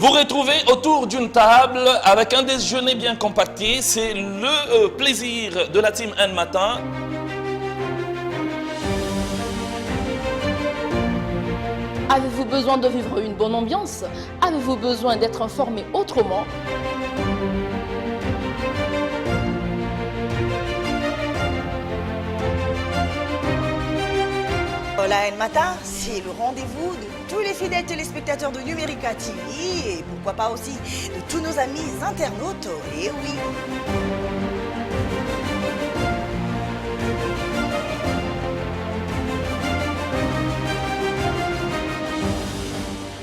Vous retrouvez autour d'une table avec un déjeuner bien compacté. C'est le plaisir de la team Un Matin. Avez-vous besoin de vivre une bonne ambiance? Avez-vous besoin d'être informé autrement? Hola El Matin, c'est le rendez-vous de tous les fidèles téléspectateurs de Numérica TV et pourquoi pas aussi de tous nos amis internautes. Et oui.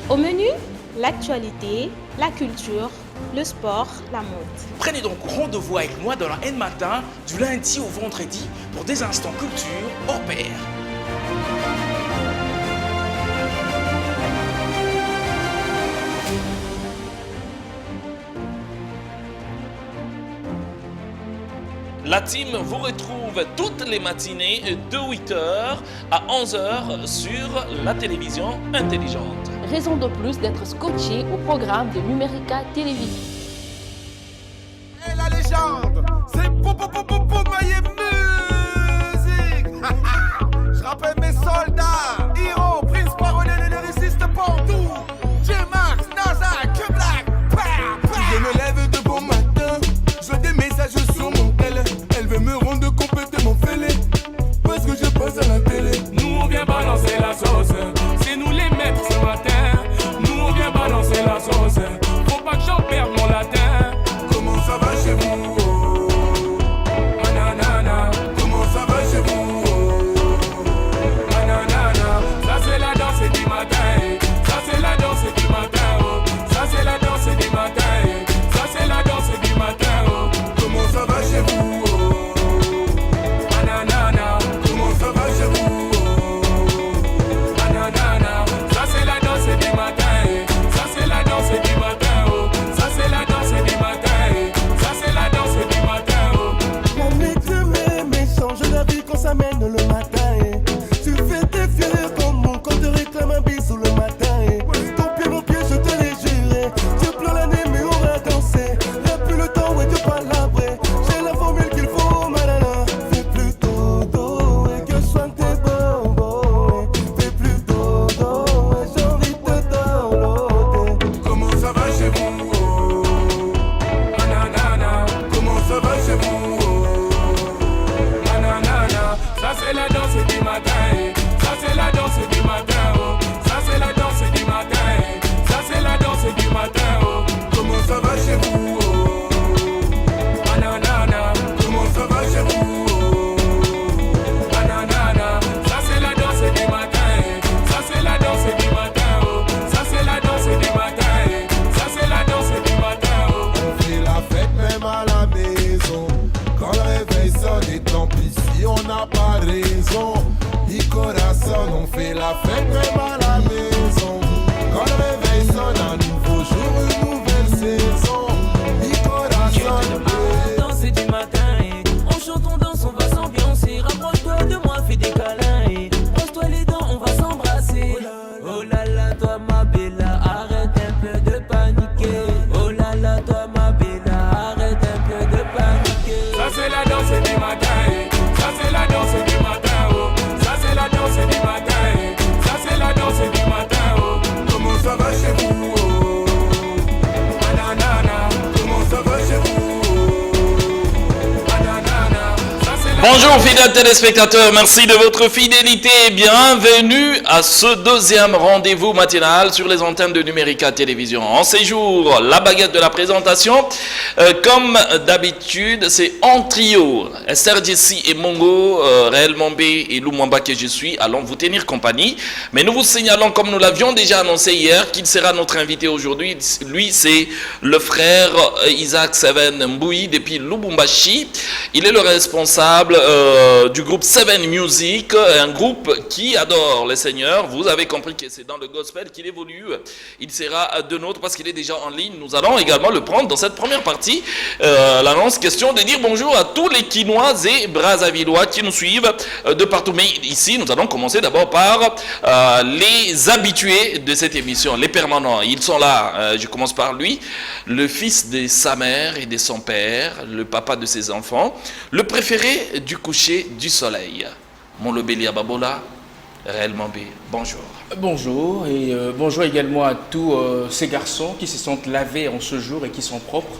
Au menu, l'actualité, la culture, le sport, la mode. Prenez donc rendez-vous avec moi dans la Un Matin du lundi au vendredi pour des instants culture hors pair. La team vous retrouve toutes les matinées de 8h à 11h sur la télévision intelligente. Raison de plus d'être scotché au programme de Numérica Télévision. Et la légende, c'est Maillé Musique. Je rappelle mes soldats, Hiro, Prince Parolé, ne résiste pas tout. J-Max, NASA, Q-Black, je me lève de bon matin, je des messages sur mon tel. Elle veut me rendre complètement fêlé, parce que je passe à la télé. Nous on vient balancer la sauce, c'est nous les maîtres ce matin. Nous on vient balancer la sauce, faut pas que j'en perde mon latin. Comment ça va chez vous? Nanana, Comment ça va chez vous? nanana, ça c'est la danse du matin. Ça c'est la danse du matin. Oh. Ça c'est la danse du matin. Ça c'est la danse du matin. Oh. Comment ça va chez vous? Nanana, Comment ça va chez vous? nanana, ça c'est la danse du matin. Ça c'est la danse du matin. Oh. Ça c'est la danse du matin. Ça c'est la danse du matin. Oh. Mon métier mais méchant, je la vis quand ça mène le matin. Tu fais tes fiers comme mon quand te réclame un bisou le matin. Ton pied, mon pied, je te l'ai juré. Tu pleures l'année mais on va danser. Y'a plus le temps, ouais, tu palabrer. J'ai la formule qu'il faut, malala. Fais plus dodo et que je soigne tes bonbons. Fais plus dodo et j'ai envie de te downloader. Comment ça va chez vous? Nanana, Comment ça va chez vous? nanana, ça c'est la danse du matin. Ça c'est la danse du matin. Oh. Ça c'est la danse du matin. Ça c'est la danse du matin. Oh. Comment ça va chez vous? Nanana, Comment ça va chez vous? nanana, ça c'est la danse du matin. Ça c'est la danse du matin. Oh. Ça c'est la danse du matin. Ça c'est la danse du matin. Oh. On fait la fête même à la maison. Quand le réveil sonne et tant pis si on n'a pas raison. Y corazon, on fait la fête même à la maison. Quand le réveil sonne, un nouveau jour, une nouvelle saison. Y corazon, Danser du matin, on chante, on danse, on va s'ambiancer. Rapproche-toi de moi, fais des câlins. Brosse-toi les dents, on va s'embrasser. Oh là là, toi ma bella, arrête un peu de paniquer. Oh là là, toi ma bella, arrête un peu de paniquer. Ça c'est la danse du matin. Ça c'est la danse du matin. Oh. Ça c'est la danse du matin. Ça c'est la danse du matin. Oh. comment ça va chez vous? Nanana, Comment ça va chez vous? nanana, ça c'est la Bonjour fidèles téléspectateurs, merci de votre fidélité et bienvenue à ce deuxième rendez-vous matinal sur les antennes de Numérica Télévision. En séjour, la baguette de la présentation, comme d'habitude, c'est en trio. Esther Jessie et Mongo, Réel Mambé et Lumwamba que je suis, allons vous tenir compagnie. Mais nous vous signalons, comme nous l'avions déjà annoncé hier, qu'il sera notre invité aujourd'hui. Lui, c'est le frère Isaac Seven Mboui depuis Lubumbashi. Il est le responsable du groupe Seven Music, un groupe qui adore les seigneurs. Vous avez compris que c'est dans le gospel qu'il évolue. Il sera de nôtre parce qu'il est déjà en ligne. Nous allons également le prendre dans cette première partie. L'annonce, question de dire bonjour à tous les Quinois et Brazzavillois qui nous suivent de partout. Mais ici, nous allons commencer d'abord par les habitués de cette émission, les permanents. Ils sont là. Je commence par lui, le fils de sa mère et de son père, le papa de ses enfants, le préféré du coucher du soleil. Mon Lobelia Babola, Réel Mambé, bonjour. Bonjour et bonjour également à tous ces garçons qui se sont lavés en ce jour et qui sont propres.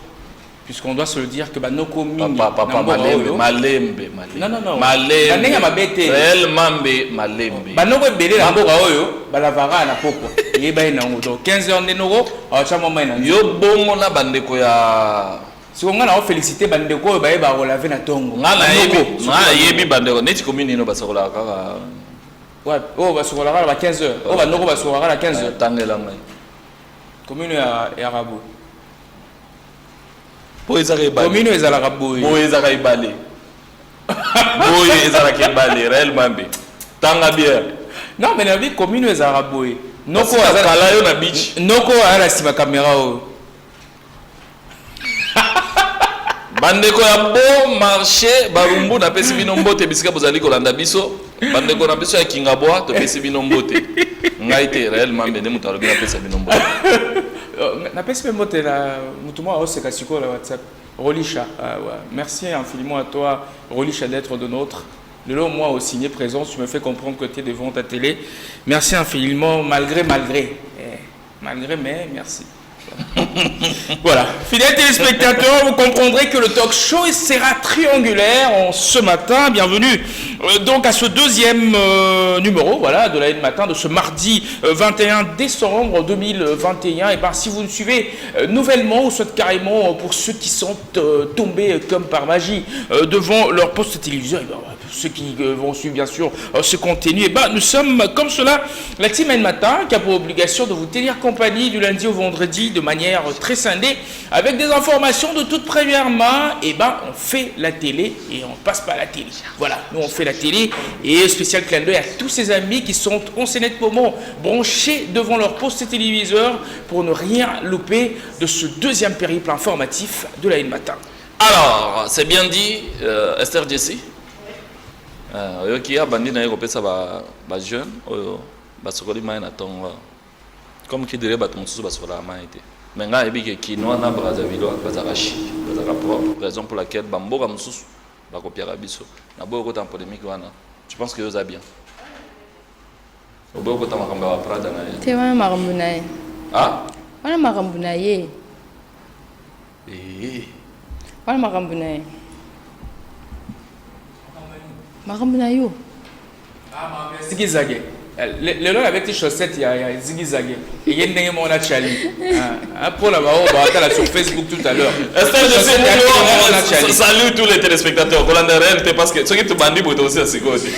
Puisqu'on doit se le dire que nos communes... Papa, Malembe. Non. Malembe. Mabete. Réel Mambé, Malembe. Banoko Bélé, Namboka Oyo, Balavara, na Poko. Et ben, donc 15 heures de Noro, à Chamoma. Yo bongo na bandeko ya... Si on a félicité Bandeko, bah, on l'a fait na Tongo. Na yebi bandeko, neti commune ino basokola kaka. Ouais, oh, basokola à 15 heures. Oh, Banoko basokola à 15 heures. Tangela ngai. Commune ya Arabo. Commune ezalaka boye. Boye ezalaka ibale. Boye ezalaka ibale, Réel Mambé. Tanga bien. Non, mais la vie commune ezalaka boye. Noko azala yo na beach. Noko ala sima caméra o. Bandeko ya bon marché barumbu na pesi bino mbote bisika bozali kolanda biso. Bandeko na biso ya Kingabwa to pesi bino mbote. Ngai te Réel Mambé ne mutalo bina pesi bino mbote. Na pesi mbote la mutuma o seka siko la WhatsApp. Rolisha, merci infiniment à toi Rolisha d'être de nôtre. De là, moi au signé présence, tu me fais comprendre que tu es devant ta télé. Merci infiniment malgré. Malgré mais merci. Voilà. Fidèles téléspectateurs, vous comprendrez que le talk show sera triangulaire en ce matin. Bienvenue donc à ce deuxième numéro de la matin de ce mardi 21 décembre 2021. Et bien si vous nous suivez nouvellement ou soit carrément pour ceux qui sont tombés comme par magie devant leur poste téléviseur, et ben, ceux qui vont suivre bien sûr ce contenu, et ben, nous sommes comme cela la team matin qui a pour obligation de vous tenir compagnie du lundi au vendredi de manière très scindée avec des informations de toute première main. Et ben on fait la télé et on passe pas à la télé. Voilà, nous on fait la télé et spécial clin d'œil à tous ces amis qui sont en ce net moment branchés devant leur poste téléviseur pour ne rien louper de ce deuxième périple informatif de la matin. Alors, c'est bien dit, Esther Jessie. Qui a bandit na kopesa ba jeune basokoli mai na tongo comme qui dirait bato mususu basokola mai te mais nga yebi ke Quinois na Brazzavillois bazaka chic bazaka propre, raison pour laquelle bamboka mususu bakopiaka biso na boyo kota polémique wana. Je pense que yoza bien oboyo kota makambo ya Prada na ye te wana makambo na ye wana makambo na ye wana makambo na ye Marambunayo. Zigizage. Le long avec tes chaussettes, il y a zigizage. Et il y a une mon achali. Pour la mao, bah, sur Facebook tout à l'heure. Salut tous les téléspectateurs. Parce que ce qui te bandit pour aussi à ce côté.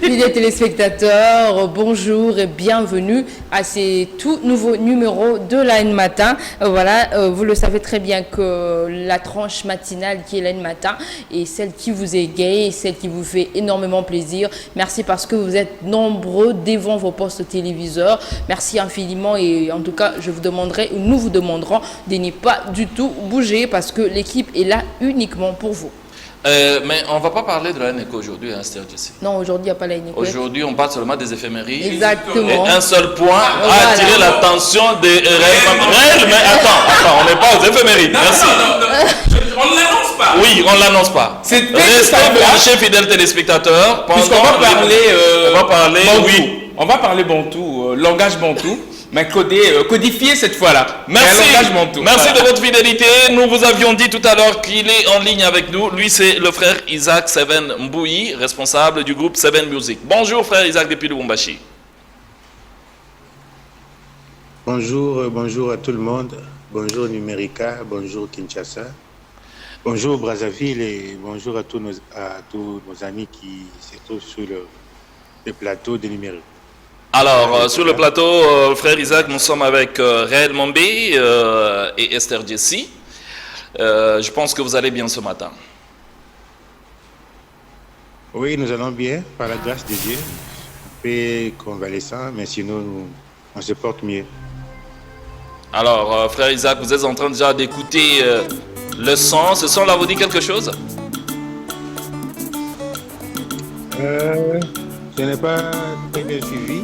Les téléspectateurs, bonjour et bienvenue à ces tout nouveaux numéros de la Matin. Voilà, vous le savez très bien que la tranche matinale qui est la Matin est celle qui vous égaye, celle qui vous fait énormément plaisir. Merci parce que vous êtes nombreux devant vos postes téléviseurs. Merci infiniment et en tout cas, je vous demanderai, nous vous demanderons de ne pas du tout bouger parce que l'équipe est là uniquement pour vous. Mais on ne va pas parler de la NECO aujourd'hui, hein, Esther Jessie. Non, aujourd'hui, il n'y a pas la NECO. Aujourd'hui, on parle seulement des éphémérides. Exactement. Et un seul point a attiré l'attention des Réel. Mais attends, on n'est pas aux éphémérides. Merci. On ne l'annonce pas. Oui, on ne l'annonce pas. Restez branchés, fidèles téléspectateurs. Puisqu'on va parler, oui. On va parler bantou, langage bantou. Mais codifié cette fois-là. Merci de votre fidélité. Nous vous avions dit tout à l'heure qu'il est en ligne avec nous. Lui, c'est le frère Isaac Seven Mbouyi, responsable du groupe Seven Music. Bonjour frère Isaac depuis Lubumbashi. Bonjour à tout le monde. Bonjour Numérica, bonjour Kinshasa. Bonjour Brazzaville et bonjour à tous nos amis qui se trouvent sur le plateau de Numérica. Alors, sur le plateau, frère Isaac, nous sommes avec Réel Mambé et Esther Jessie. Je pense que vous allez bien ce matin. Oui, nous allons bien, par la grâce de Dieu. Un peu convalescent, mais sinon, on se porte mieux. Alors, frère Isaac, vous êtes en train déjà d'écouter le son. Ce son-là vous dit quelque chose? Je n'ai pas très bien suivi.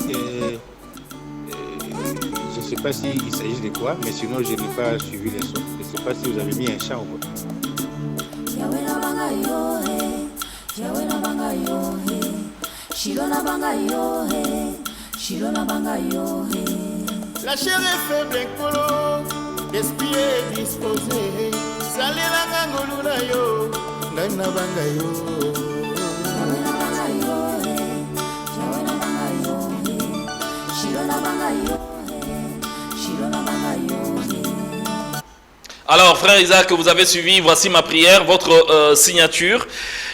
Je ne sais pas s'il s'agit de quoi, mais sinon, je n'ai pas suivi les sons. Je ne sais pas si vous avez mis un chant ou pas. La chair est faible, colo, l'esprit est disposé. Salela ngangolula yo, ngana banga yo. Alors, frère Isaac, vous avez suivi, voici ma prière, votre signature.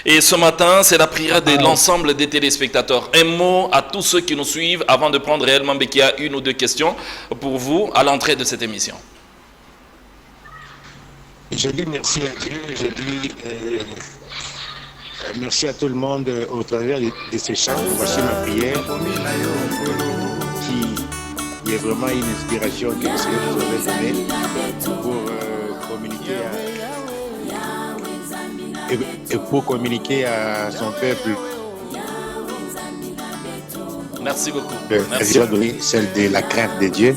Et ce matin, c'est la prière de l'ensemble des téléspectateurs. Un mot à tous ceux qui nous suivent avant de prendre réellement Bekia une ou deux questions pour vous à l'entrée de cette émission. Je dis merci à Dieu, je dis merci à tout le monde au travers de ces chants. Voici ma prière qui est vraiment une inspiration que le Seigneur nous avait donnée pour communiquer à son peuple. Merci beaucoup. Merci. Celle de la crainte de Dieu.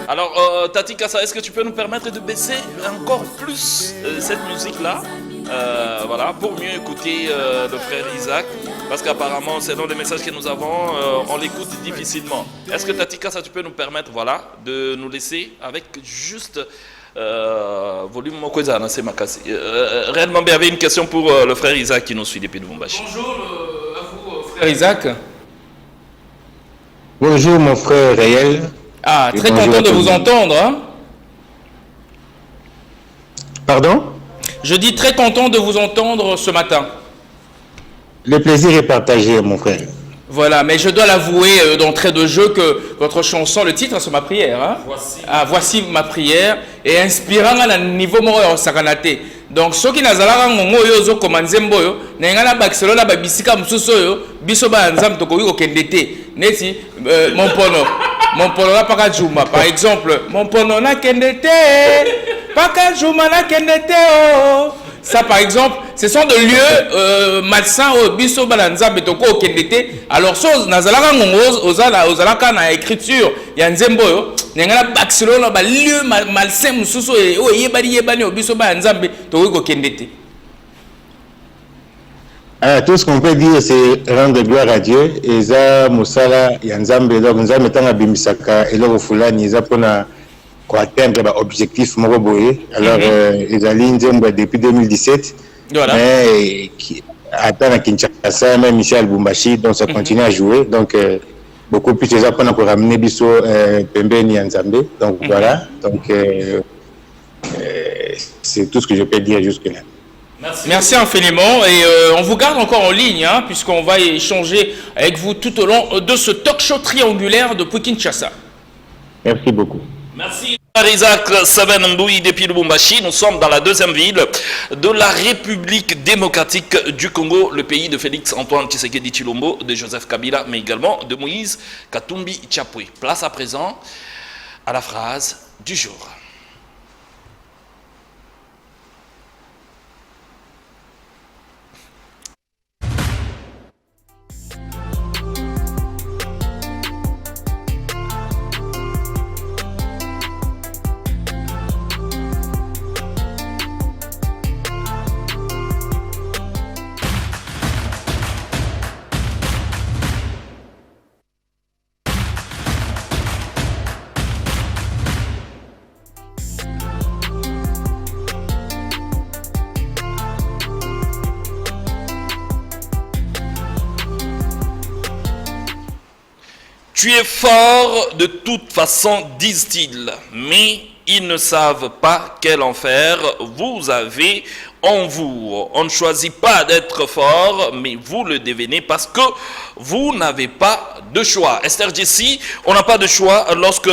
Alors, Tati Kassa, est-ce que tu peux nous permettre de baisser encore plus cette musique-là, voilà, pour mieux écouter le frère Isaac, parce qu'apparemment, selon les messages que nous avons, on l'écoute difficilement. Est-ce que Tati Kassa, tu peux nous permettre, voilà, de nous laisser avec juste volume Mokwezana, c'est Makassi. Réellement, il y avait une question pour le frère Isaac qui nous suit depuis Lubumbashi. Bonjour à vous, frère Isaac. Bonjour, mon frère Réel. Ah, très content de vous entendre. Hein? Pardon? Je dis très content de vous entendre ce matin. Le plaisir est partagé, mon frère. Voilà, mais je dois l'avouer d'entrée de jeu que votre chanson, le titre, c'est ma prière. Hein? Voici ma prière. Et inspirant à un niveau moral sakanate. Donc, ceux qui n'ont pas yo komanze mboyo, n'engana Barcelona babisika msuso yo, biso ba nzam to koyi okendete. Neti mon pono na paka juma par exemple, mon pono na kendete, paka juma na kendete oh. Ça par exemple, ce sont des lieux malsains au biso ba nzambe to ko okendete. Alors so nazalaka ngongos ozalaka na écriture ya nzembo yo, n'engana Barcelona ba lieu malsain msuso o yebani obiso ba nzambe to koyi okendete. Tout ce qu'on peut dire, c'est rendre gloire à Dieu. Et ça, Moussala, Yanzambe, donc Nzambe tanga bimisaka, et là, Fulani, ils apprennent à atteindre l'objectif Moroboye. Alors, ils ont Nzambe depuis 2017. Voilà. Mais qui attend à Kinshasa, même ici à Lubumbashi, donc ça continue à jouer. Donc, beaucoup plus, ils apprennent à ramener Bisso, Pembeni, Nzambe. Donc, voilà. Donc, c'est tout ce que je peux dire jusque-là. Merci infiniment et on vous garde encore en ligne hein, puisqu'on va échanger avec vous tout au long de ce talk show triangulaire de Kinshasa. Merci beaucoup. Merci. Isaac Saven Mboui depuis Lubumbashi, nous sommes dans la deuxième ville de la République démocratique du Congo, le pays de Félix Antoine Tshisekedi Tshilombo, de Joseph Kabila, mais également de Moïse Katumbi Tchapwe. Place à présent à la phrase du jour. Tu es fort de toute façon, disent-ils, mais ils ne savent pas quel enfer vous avez en vous. On ne choisit pas d'être fort, mais vous le devenez parce que vous n'avez pas de choix. Esther Jessie, on n'a pas de choix lorsque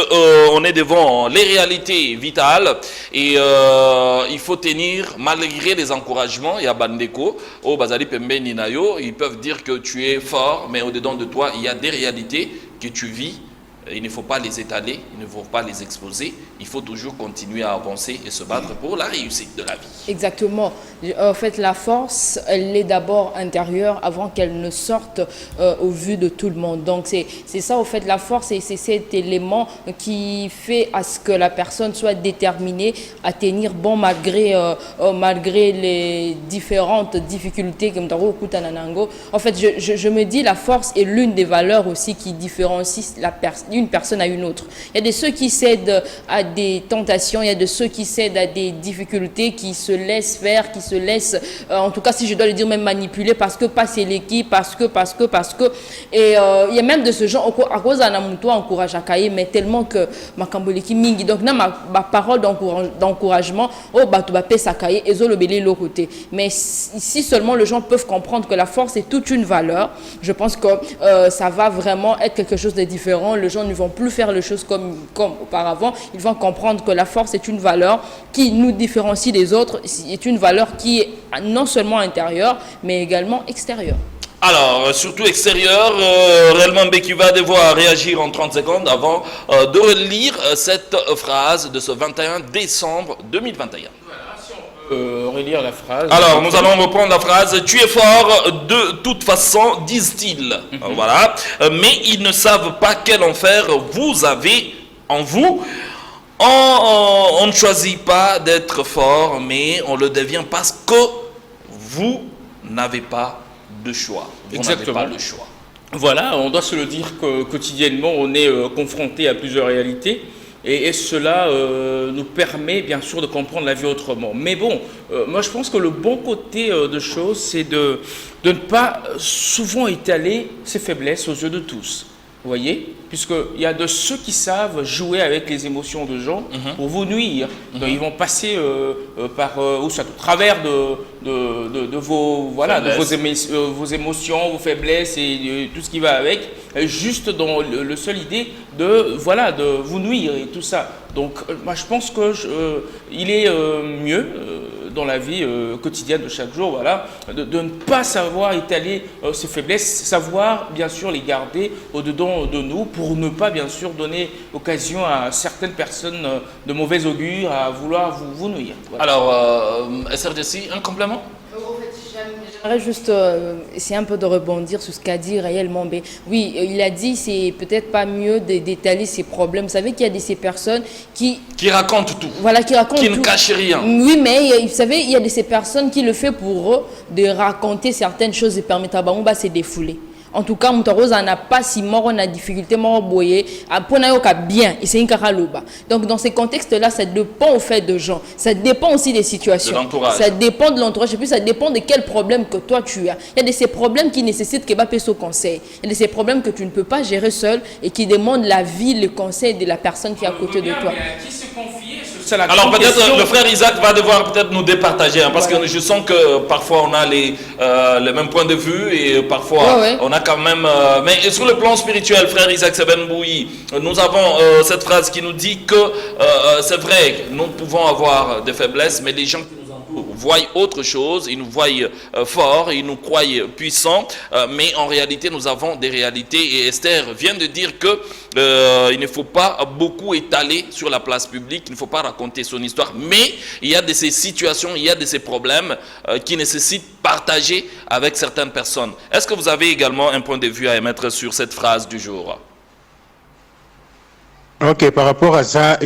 on est devant les réalités vitales et il faut tenir malgré les encouragements. Il y a Bandeko, au Bazali Pembe Ninayo, ils peuvent dire que tu es fort, mais au-dedans de toi, il y a des réalités que tu vis. Il ne faut pas les étaler, il ne faut pas les exposer. Il faut toujours continuer à avancer et se battre pour la réussite de la vie. Exactement. En fait, la force, elle est d'abord intérieure avant qu'elle ne sorte au vu de tout le monde. Donc, c'est ça, en fait, la force, et c'est cet élément qui fait à ce que la personne soit déterminée à tenir bon malgré les différentes difficultés. En fait, je me dis, la force est l'une des valeurs aussi qui différencie une personne à une autre. Il y a de ceux qui cèdent à des tentations, il y a de ceux qui cèdent à des difficultés, qui se laissent faire, qui se laissent, en tout cas si je dois le dire, même manipuler parce que pas c'est l'équipe, parce que. Et il y a même de ce genre, à cause d'un amour encourage à cahier, mais tellement que ma kamboleki mingi. Donc, ma parole d'encouragement, ça cahier, et le belé l'autre côté. Mais si seulement les gens peuvent comprendre que la force est toute une valeur, je pense que ça va vraiment être quelque chose de différent. Les gens ne vont plus faire les choses comme auparavant. Ils vont comprendre que la force est une valeur qui nous différencie des autres, est une valeur qui est non seulement intérieure, mais également extérieure. Alors, surtout extérieur, réellement Béki va devoir réagir en 30 secondes avant de relire cette phrase de ce 21 décembre 2021. Relire la phrase. Alors, nous allons reprendre la phrase. Tu es fort de toute façon, disent-ils. Voilà. Mais ils ne savent pas quel enfer vous avez en vous. On ne choisit pas d'être fort, mais on le devient parce que vous n'avez pas de choix. Vous n'avez pas le choix. Voilà, on doit se le dire que quotidiennement, on est confronté à plusieurs réalités. Et cela nous permet bien sûr de comprendre la vie autrement. Mais bon, moi je pense que le bon côté de choses, c'est de ne pas souvent étaler ses faiblesses aux yeux de tous. Vous voyez, puisqu'il y a de ceux qui savent jouer avec les émotions de gens pour vous nuire. Donc ils vont passer ou soit au travers de vos émotions, vos faiblesses et tout ce qui va avec, juste dans le seul idée de vous nuire et tout ça. Donc moi je pense que il est mieux dans la vie quotidienne de chaque jour, de ne pas savoir étaler ses faiblesses, savoir bien sûr les garder au-dedans de nous pour ne pas bien sûr donner occasion à certaines personnes de mauvais augure à vouloir vous nuire. Voilà. Alors, SRDC, un complément? J'aimerais juste essayer un peu de rebondir sur ce qu'a dit réellement. Oui, il a dit c'est peut-être pas mieux d'étaler ses problèmes. Vous savez qu'il y a ces personnes qui racontent tout. Voilà, qui racontent qui tout. Ne cachent rien. Oui, mais vous savez, il y a de ces personnes qui le font pour eux de raconter certaines choses et permettre à Bamouba se défouler. En tout cas, Moutarosa n'a pas si mort, on a difficulté, mort boyé, à bien, et c'est une caraloba. Donc, dans ces contextes-là, ça dépend au fait de gens. Ça dépend aussi des situations. De l'entourage. Ça dépend de l'entourage. Et puis, ça dépend de quel problème que toi tu as. Il y a de ces problèmes qui nécessitent que Bapé au conseil. Il y a de ces problèmes que tu ne peux pas gérer seul et qui demandent l'avis, le conseil de la personne qui est à côté de toi. Alors peut-être le frère Isaac va devoir peut-être nous départager parce que je sens que parfois on a les mêmes points de vue et parfois on a quand même... mais sur le plan spirituel, frère Isaac Sebenboui, nous avons cette phrase qui nous dit que c'est vrai, nous pouvons avoir des faiblesses, mais les gens qui nous entourent voient autre chose, ils nous voient forts, ils nous croient puissants, mais en réalité nous avons des réalités et Esther vient de dire que il ne faut pas beaucoup étaler sur la place publique, il ne faut pas raconter son histoire, mais il y a de ces situations, il y a de ces problèmes qui nécessitent partager avec certaines personnes. Est-ce que vous avez également un point de vue à émettre sur cette phrase du jour? Ok, par rapport à ça,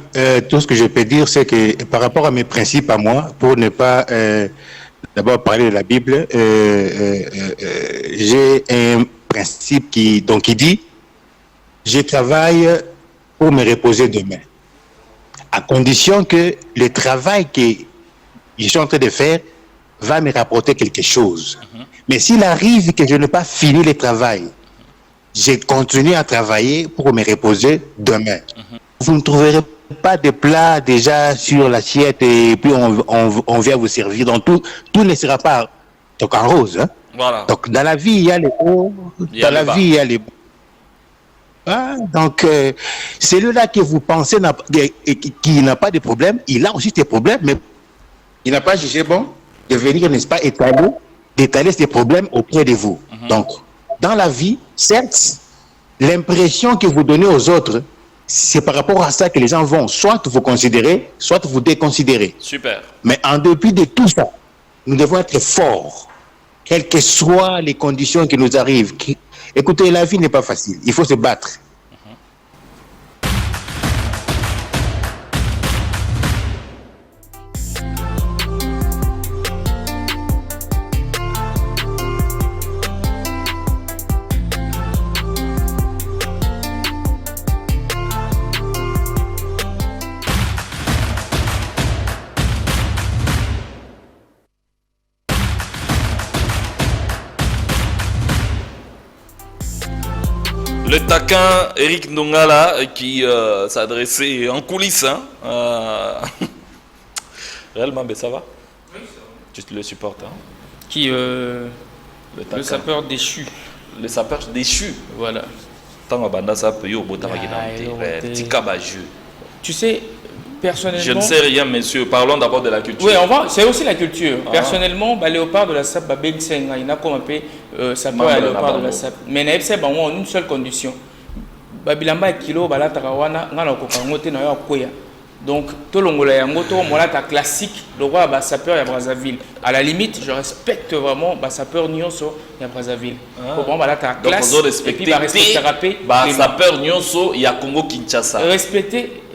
tout ce que je peux dire, c'est que par rapport à mes principes à moi, pour ne pas d'abord parler de la Bible, j'ai un principe qui dit je travaille pour me reposer demain, à condition que le travail que je suis en train de faire va me rapporter quelque chose. Mais s'il arrive que je n'ai pas fini le travail, je continue à travailler pour me reposer demain. Vous ne trouverez pas de plat déjà sur l'assiette et puis on vient vous servir. Donc tout ne sera pas donc en rose. Hein. Voilà. Donc dans la vie, il y a les hauts, dans la vie, il y a les bas. Ah, donc celui-là que vous pensez qui n'a pas de problème, il a aussi des problèmes, mais il n'a pas jugé bon de venir, n'est-ce pas, d'étaler ses problèmes auprès de vous. Donc, dans la vie, certes, l'impression que vous donnez aux autres, c'est par rapport à ça que les gens vont soit vous considérer, soit vous déconsidérer. Super. Mais en dépit de tout ça, nous devons être forts, quelles que soient les conditions qui nous arrivent. Écoutez, la vie n'est pas facile, il faut se battre. Le taquin Eric Ndongala qui s'adressait en coulisses. Hein, réellement, mais ça va? Oui, ça va. Tu le supportes, hein? Qui le sapeur déchu. Le sapeur déchu. Voilà. Tu sais, personnellement... Je ne sais rien, monsieur. Parlons d'abord de la culture. Oui, c'est aussi la culture. Personnellement, Léopard de la SAP, il n'a pas appelé sapeur à Léopard de la SAP. Mais il y a une seule condition. Babilamba et Kilo, Balatarawana, donc, tout le monde est classique, le roi est sapeur à Brazzaville. À la limite, je respecte vraiment le sapeur Nyonso à Brazzaville. Donc, on respecter sapeur Nyonso et à Congo-Kinshasa.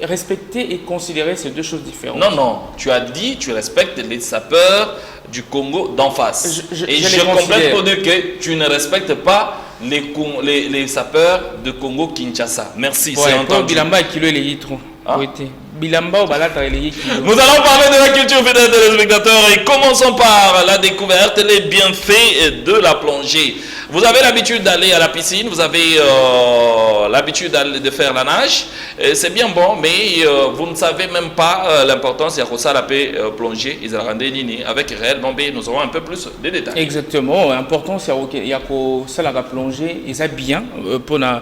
Respecter et considérer ces deux choses différentes. Non, non, tu as dit tu respectes les sapeurs du Congo d'en face. Je complète pour dire que tu ne respectes pas les sapeurs de Congo-Kinshasa. Merci, c'est entendu. Nous allons parler de la culture fidèle des spectateurs et commençons par la découverte, les bienfaits de la plongée. Vous avez l'habitude d'aller à la piscine, vous avez l'habitude de faire la nage, c'est bien bon, mais vous ne savez même pas l'importance de la plongée. Avec Réel Bombé, nous aurons un peu plus de détails. Exactement, l'importance il y a que la plongée, et ça bien pour la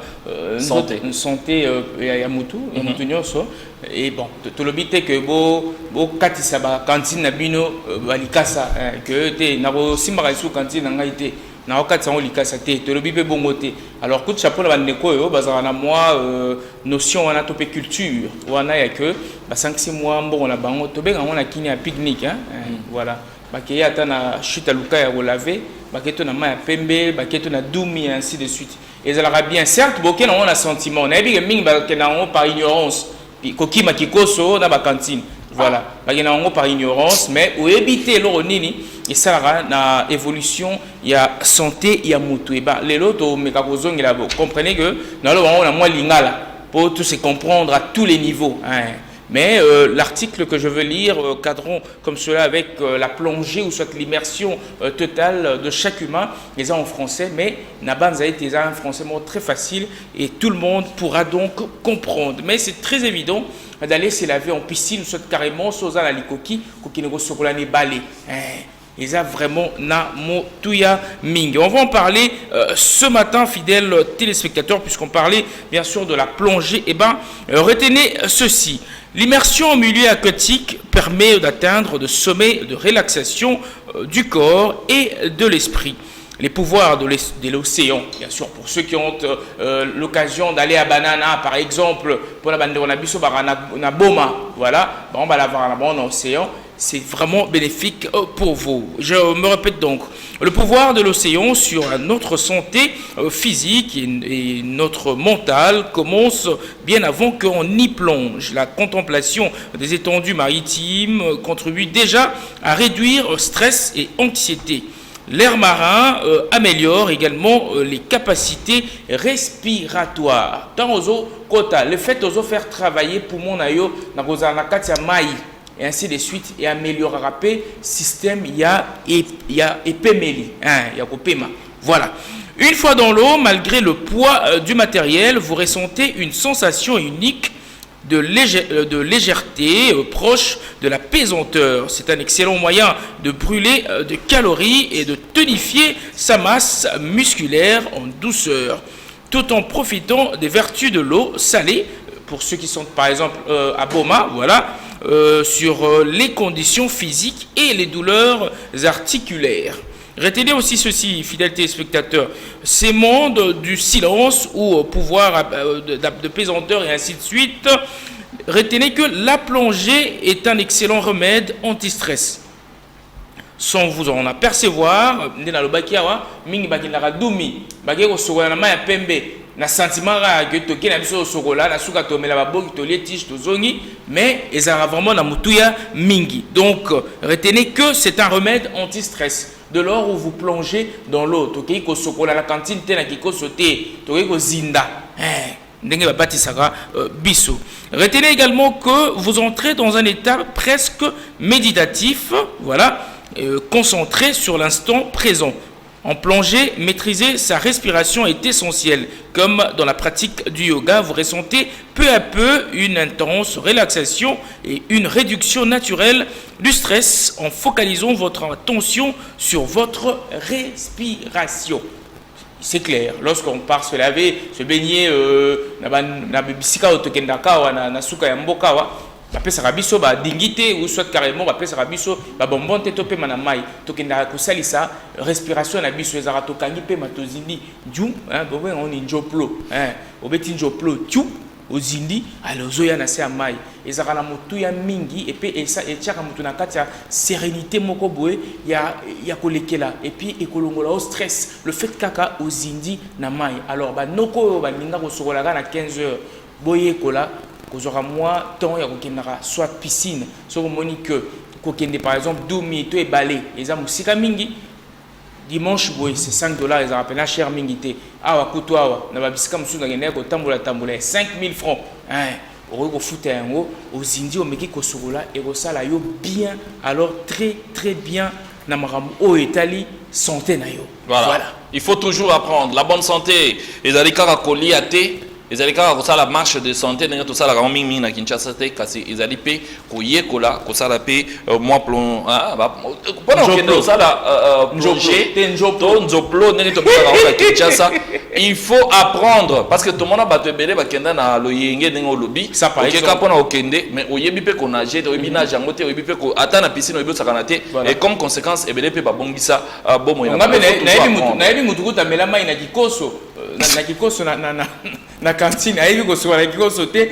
santé et et bon, tout le but est que katisa ba cantine na bino balikasa que te na bo simba sous cantine na ngaité na okatisa on likasa te tout le but est bongoté. Alors coup de chapeau la bandeko yo bazana moi notion wana topé culture wana ya que ba 5-6 mois bon na bango to benga on a kini à pique-nique hein voilà ba ke ata na chute à luka ya relaver ba ke to na ma ya pembe ba ke to na doumi ainsi de suite. Et ça la bien certes boké na on a sentiment on a bien ming ba ke na on par ignorance. Kokima kikoso na ba cantine voilà bagena ngo par ignorance mais ou éviter lo nini et ça na évolution il y a santé il y a mutu et ba lelo to meka kozongela bo comprenez que na lo on a moins lingala pour tout se comprendre à tous les niveaux hein. Mais l'article que je veux lire, cadrons comme cela avec la plongée ou soit l'immersion totale de chaque humain, les en français, mais Nabanza est un français très facile et tout le monde pourra donc comprendre. Mais c'est très évident d'aller se laver en piscine, soit carrément, soit à la likoki, kokinego sokolane balé. Ils ont vraiment na motuya ming. On va en parler ce matin, fidèles téléspectateurs, puisqu'on parlait bien sûr de la plongée. Eh bien, retenez ceci. L'immersion au milieu aquatique permet d'atteindre de sommets de relaxation du corps et de l'esprit. Les pouvoirs de l'océan, bien sûr, pour ceux qui ont l'occasion d'aller à Banana, par exemple, pour la bande na Boma, voilà, on va la voir dans l'océan. C'est vraiment bénéfique pour vous. Je me répète donc, le pouvoir de l'océan sur notre santé physique et notre mentale commence bien avant qu'on y plonge. La contemplation des étendues maritimes contribue déjà à réduire stress et anxiété. L'air marin améliore également les capacités respiratoires. Le fait de faire travailler poumon nayo na et ainsi de suite et améliorera le système il y a épémélie voilà. Une fois dans l'eau, malgré le poids du matériel, vous ressentez une sensation unique de légèreté proche de la pesanteur. C'est un excellent moyen de brûler de calories et de tonifier sa masse musculaire en douceur, tout en profitant des vertus de l'eau salée, pour ceux qui sont par exemple à Boma, voilà, sur les conditions physiques et les douleurs articulaires. Retenez aussi ceci, fidèles téléspectateurs, ces mondes du silence ou pouvoir de pesanteur et ainsi de suite, retenez que la plongée est un excellent remède anti-stress. Sans vous en apercevoir, na sentiment que toke na biso sokola na suka tomela baboki tolie tige tozongi, mais ezara vraiment na mutuya mingi. Donc retenez que c'est un remède anti-stress. De lors où vous plongez dans l'eau, toke ko sokola la cantine te na kiko sauté, toke ko zinda. Ndenge babatisaka biso. Retenez également que vous entrez dans un état presque méditatif, voilà, concentré sur l'instant présent. En plongée, maîtriser sa respiration est essentiel. Comme dans la pratique du yoga, vous ressentez peu à peu une intense relaxation et une réduction naturelle du stress en focalisant votre attention sur votre respiration. C'est clair, lorsqu'on part se laver, se baigner, bapesaka biso badingi te ou soit carrément bapesaka biso babonbon te to pe mana mai tokendaka kosalisa respiration na biso ezaka tokangi pe matozindi djum bobe on njoplo obeti njoplo tchu ozindi alozoya na se ya mai ezaka na motu ya mingi et puis etiaka motu na kati ya sérénité moko boye ya kolekela et puis ekolongola au stress le fait kaka ozindi na mai. Alors banoko baninga kosokolaka na 15 heures boye kola kozora moi temps ya kokendaka soit piscine so moni que kokende par exemple doumi to ebale eza musika mingi dimanche boy c'est $5 ils rappellent cher mingi te awa kutu awa na babisika musu na kende ko tambola 5000 francs oko ko futa yango ozindi omeki kosokola et kosala yo bien, alors très bien na makambo o etali santé na yo. Voilà. Il faut toujours apprendre la bonne santé. Ezali kaka kolia te, ezali kaka kosala marche de santé ndenge tosala ka mingi na Kinshasa te, kasi ezali pe koyekola kosala pe moi plon pona okende osala plongé to nzoplo ndenge tobala ka Kinshasa. Il faut apprendre parce que tout le monde a battu belé bakenda na loyenge ndenge olobi okeka pona okende mais oyebi pe ko nager oyebi na jango te oyebi pe ko ata na piscine oyebi osaka na te et comme conséquence ebele pe babongisa bomo ya na yebi mutu kutamela mai na kikoso na kikoso na cantine ayebi kosoka na kikoso te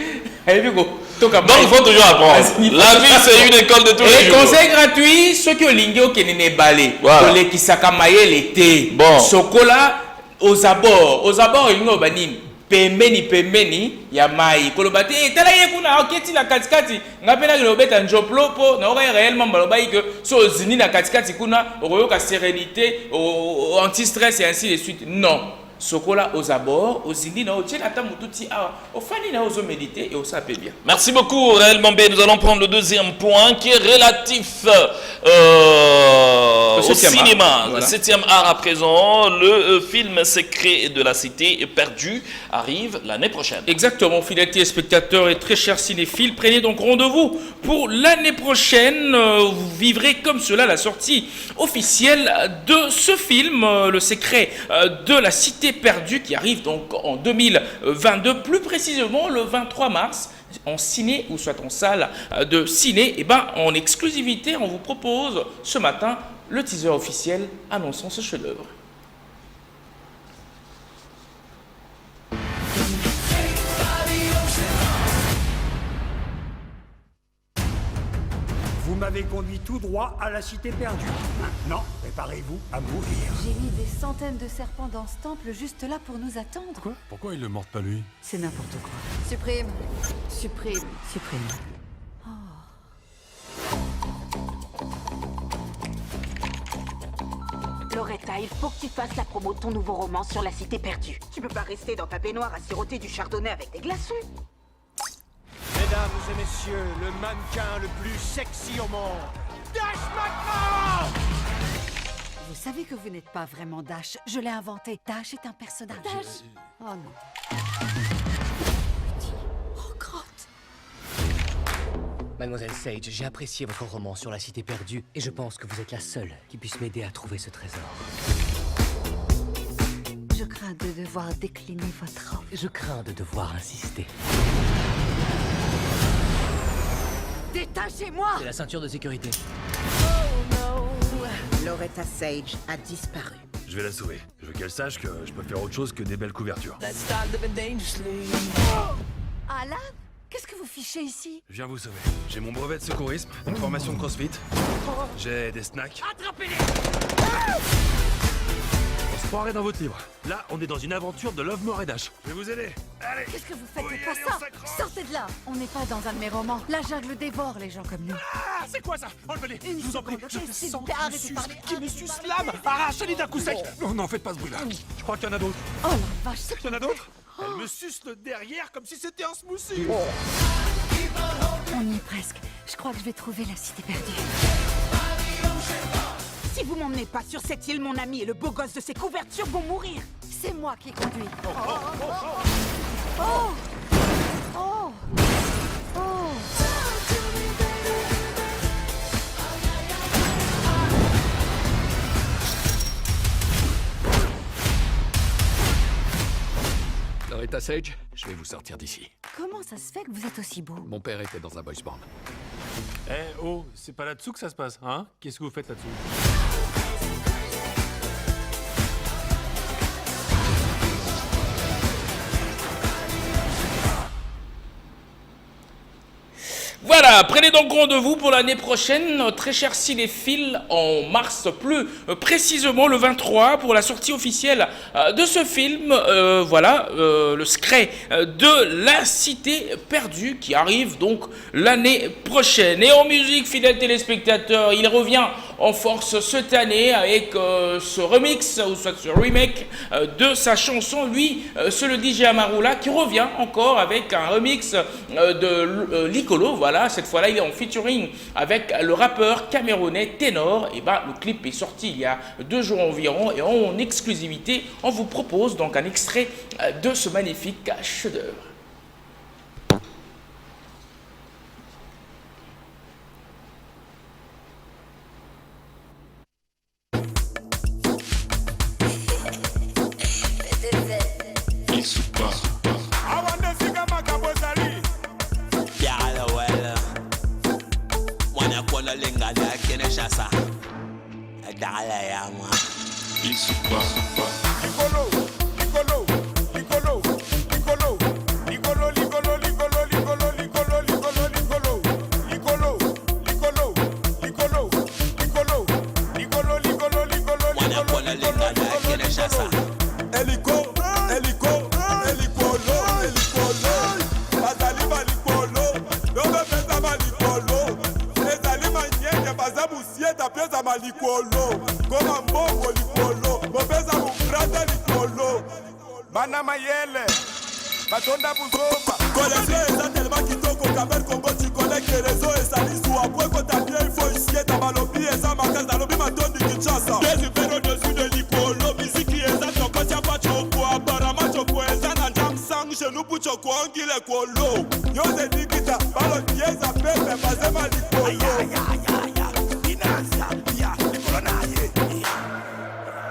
ayebi ko toka. Donc il faut toujours apprendre. La vie c'est une école de tous les jours. Et conseil gratuit ceux qui olingi okende ne balé kolekisaka mayele te sokola aux abords il ngo banini pembeni ya mai koloba te tala ye kuna oketi la katikati ngapena kilobeta njoplo po na oka réellement baloba que so zini na katikati kuna okoyoka sérénité anti stress et ainsi de suite. Non, sokola aux abords, aux Indies, au Tchèque, au Fani, aux méditer et au sapé bien. Merci beaucoup, Réel Mambé. Nous allons prendre le deuxième point qui est relatif au cinéma. Voilà. Le 7e art à présent. Le film Secret de la Cité perdue arrive l'année prochaine. Exactement, fidèles téléspectateurs et très chers cinéphiles. Prenez donc rendez-vous pour l'année prochaine. Vous vivrez comme cela la sortie officielle de ce film, Le Secret de la Cité perdue, qui arrive donc en 2022, plus précisément le 23 mars, en ciné ou soit en salle de ciné. Et en exclusivité, on vous propose ce matin le teaser officiel annonçant ce chef-d'œuvre. Vous m'avez conduit tout droit à la cité perdue. Maintenant, préparez-vous à mourir. J'ai mis des centaines de serpents dans ce temple juste là pour nous attendre. Quoi? Pourquoi il le morde pas lui? C'est n'importe quoi. Supprime. Oh. Loretta, il faut que tu fasses la promo de ton nouveau roman sur la cité perdue. Tu peux pas rester dans ta baignoire à siroter du chardonnay avec des glaçons. Mesdames et messieurs, le mannequin le plus sexy au monde, Dash McCall! Vous savez que vous n'êtes pas vraiment Dash. Je l'ai inventé. Dash est un personnage. Dash. Oh non. Petit. Oh, crotte. Mademoiselle Sage, j'ai apprécié votre roman sur la cité perdue et je pense que vous êtes la seule qui puisse m'aider à trouver ce trésor. Je crains de devoir décliner votre offre. Je crains de devoir insister. Détachez-moi! C'est la ceinture de sécurité. Loretta Sage a disparu. Je vais la sauver. Je veux qu'elle sache que je peux faire autre chose que des belles couvertures. Alan? Qu'est-ce que vous fichez ici? Je viens vous sauver. J'ai mon brevet de secourisme, une formation de crossfit. J'ai des snacks. Attrapez-les! On se croirait dans votre livre. Là, on est dans une aventure de love, mort et dash. Je vais vous aider. Allez. Qu'est-ce que vous faites? Oui, Pas allez, ça! on s'accroche. Sortez de là! On n'est pas dans un de mes romans. La jungle dévore les gens comme nous. Ah, c'est quoi ça? Enlevez-les. Je vous en prie. Je te S'il vous sens plaît, qui me arrêtez de suce, parler, qui me arrêtez de suce parler. l'âme. Arrachez-les d'un coup sec. Non, non, faites pas ce bruit-là. Je crois qu'il y en a d'autres. Oh la vache, c'est... Il y en a d'autres? Elle me suce le derrière comme si c'était un smoothie. On y est presque. Je crois que je vais trouver la cité perdue. Si vous m'emmenez pas sur cette île, mon ami et le beau gosse de ses couvertures vont mourir. C'est moi qui conduis. Oh! Oh! Oh! Loretta Sage, je vais vous sortir d'ici. Comment ça se fait que vous êtes aussi beau? Mon père était dans un boys band. Eh oh, c'est pas là-dessous que ça se passe, hein? Qu'est-ce que vous faites là-dessous? Voilà, prenez donc rendez-vous pour l'année prochaine, très chers cinéphiles, en mars, plus précisément le 23, pour la sortie officielle de ce film, le secret de la cité perdue, qui arrive donc l'année prochaine. Et en musique, fidèles téléspectateurs, il revient en force cette année avec ce remix, ou soit ce remake de sa chanson, lui, c'est le DJ Amarula, qui revient encore avec un remix de Licolo, voilà. Cette fois-là, il est en featuring avec le rappeur camerounais Ténor. Et le clip est sorti il y a 2 jours environ. Et en exclusivité, on vous propose donc un extrait de ce magnifique chef-d'œuvre.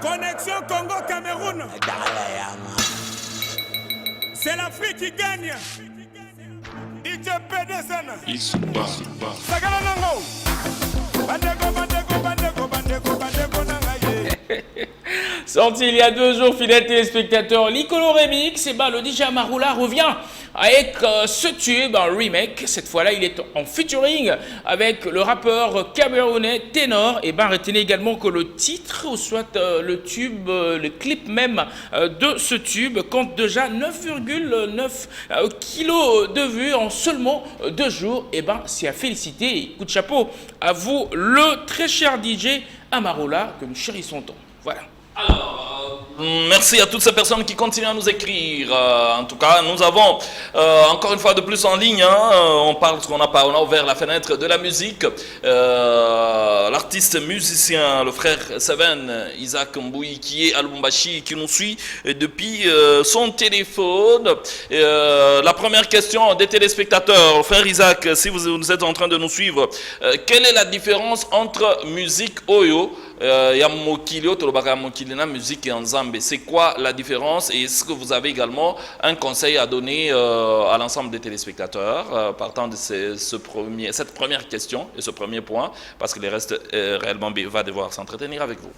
Connexion Congo-Cameroun. C'est l'Afrique qui gagne. DJ PDSN. Sagala Nango. Bandeko Nangaye. Sorti il y a 2 jours, fidèles téléspectateurs, Licolo Remix, et le DJ Amarula revient avec ce tube, un remake. Cette fois-là, il est en featuring avec le rappeur camerounais Ténor. Et retenez également que le titre, ou soit le tube, le clip même de ce tube, compte déjà 9,9 kilos de vues en seulement 2 jours. Et c'est à féliciter. Et coup de chapeau à vous, le très cher DJ Amarula, que nous chérissons tant. Voilà. Alors, Merci à toutes ces personnes qui continuent à nous écrire. En tout cas, nous avons encore une fois de plus en ligne. On parle, on a ouvert la fenêtre de la musique. L'artiste musicien, le frère Seven Isaac Mboui, qui est à Lubumbashi, qui nous suit depuis son téléphone. La première question des téléspectateurs, le frère Isaac, si vous êtes en train de nous suivre, quelle est la différence entre musique Oyo? Musique et Nzambe. C'est quoi la différence et est-ce que vous avez également un conseil à donner à l'ensemble des téléspectateurs partant de cette première question et ce premier point, parce que le reste réellement va devoir s'entretenir avec vous.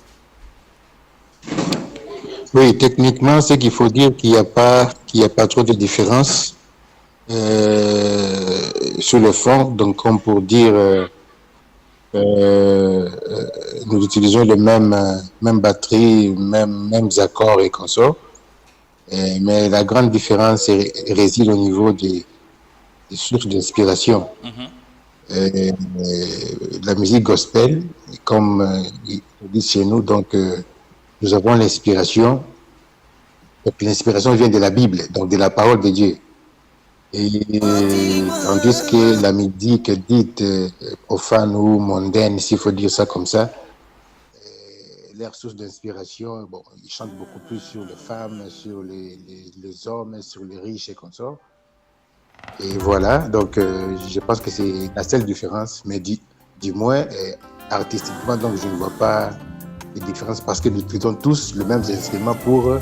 Oui, techniquement, c'est qu'il faut dire qu'il n'y a pas trop de différence sur le fond. Donc, comme pour dire, nous utilisons les mêmes batteries, mêmes accords et consorts. Mais la grande différence réside au niveau des sources d'inspiration. La musique gospel, comme ils disent chez nous, donc nous avons l'inspiration. L'inspiration vient de la Bible, donc de la parole de Dieu. Et tandis que la musique dite profane ou mondaine, s'il faut dire ça comme ça, leur source d'inspiration, bon, ils chantent beaucoup plus sur les femmes, sur les hommes, sur les riches et consorts. Et voilà, donc je pense que c'est la seule différence, mais du moins artistiquement, donc je ne vois pas de différence parce que nous utilisons tous le même instrument pour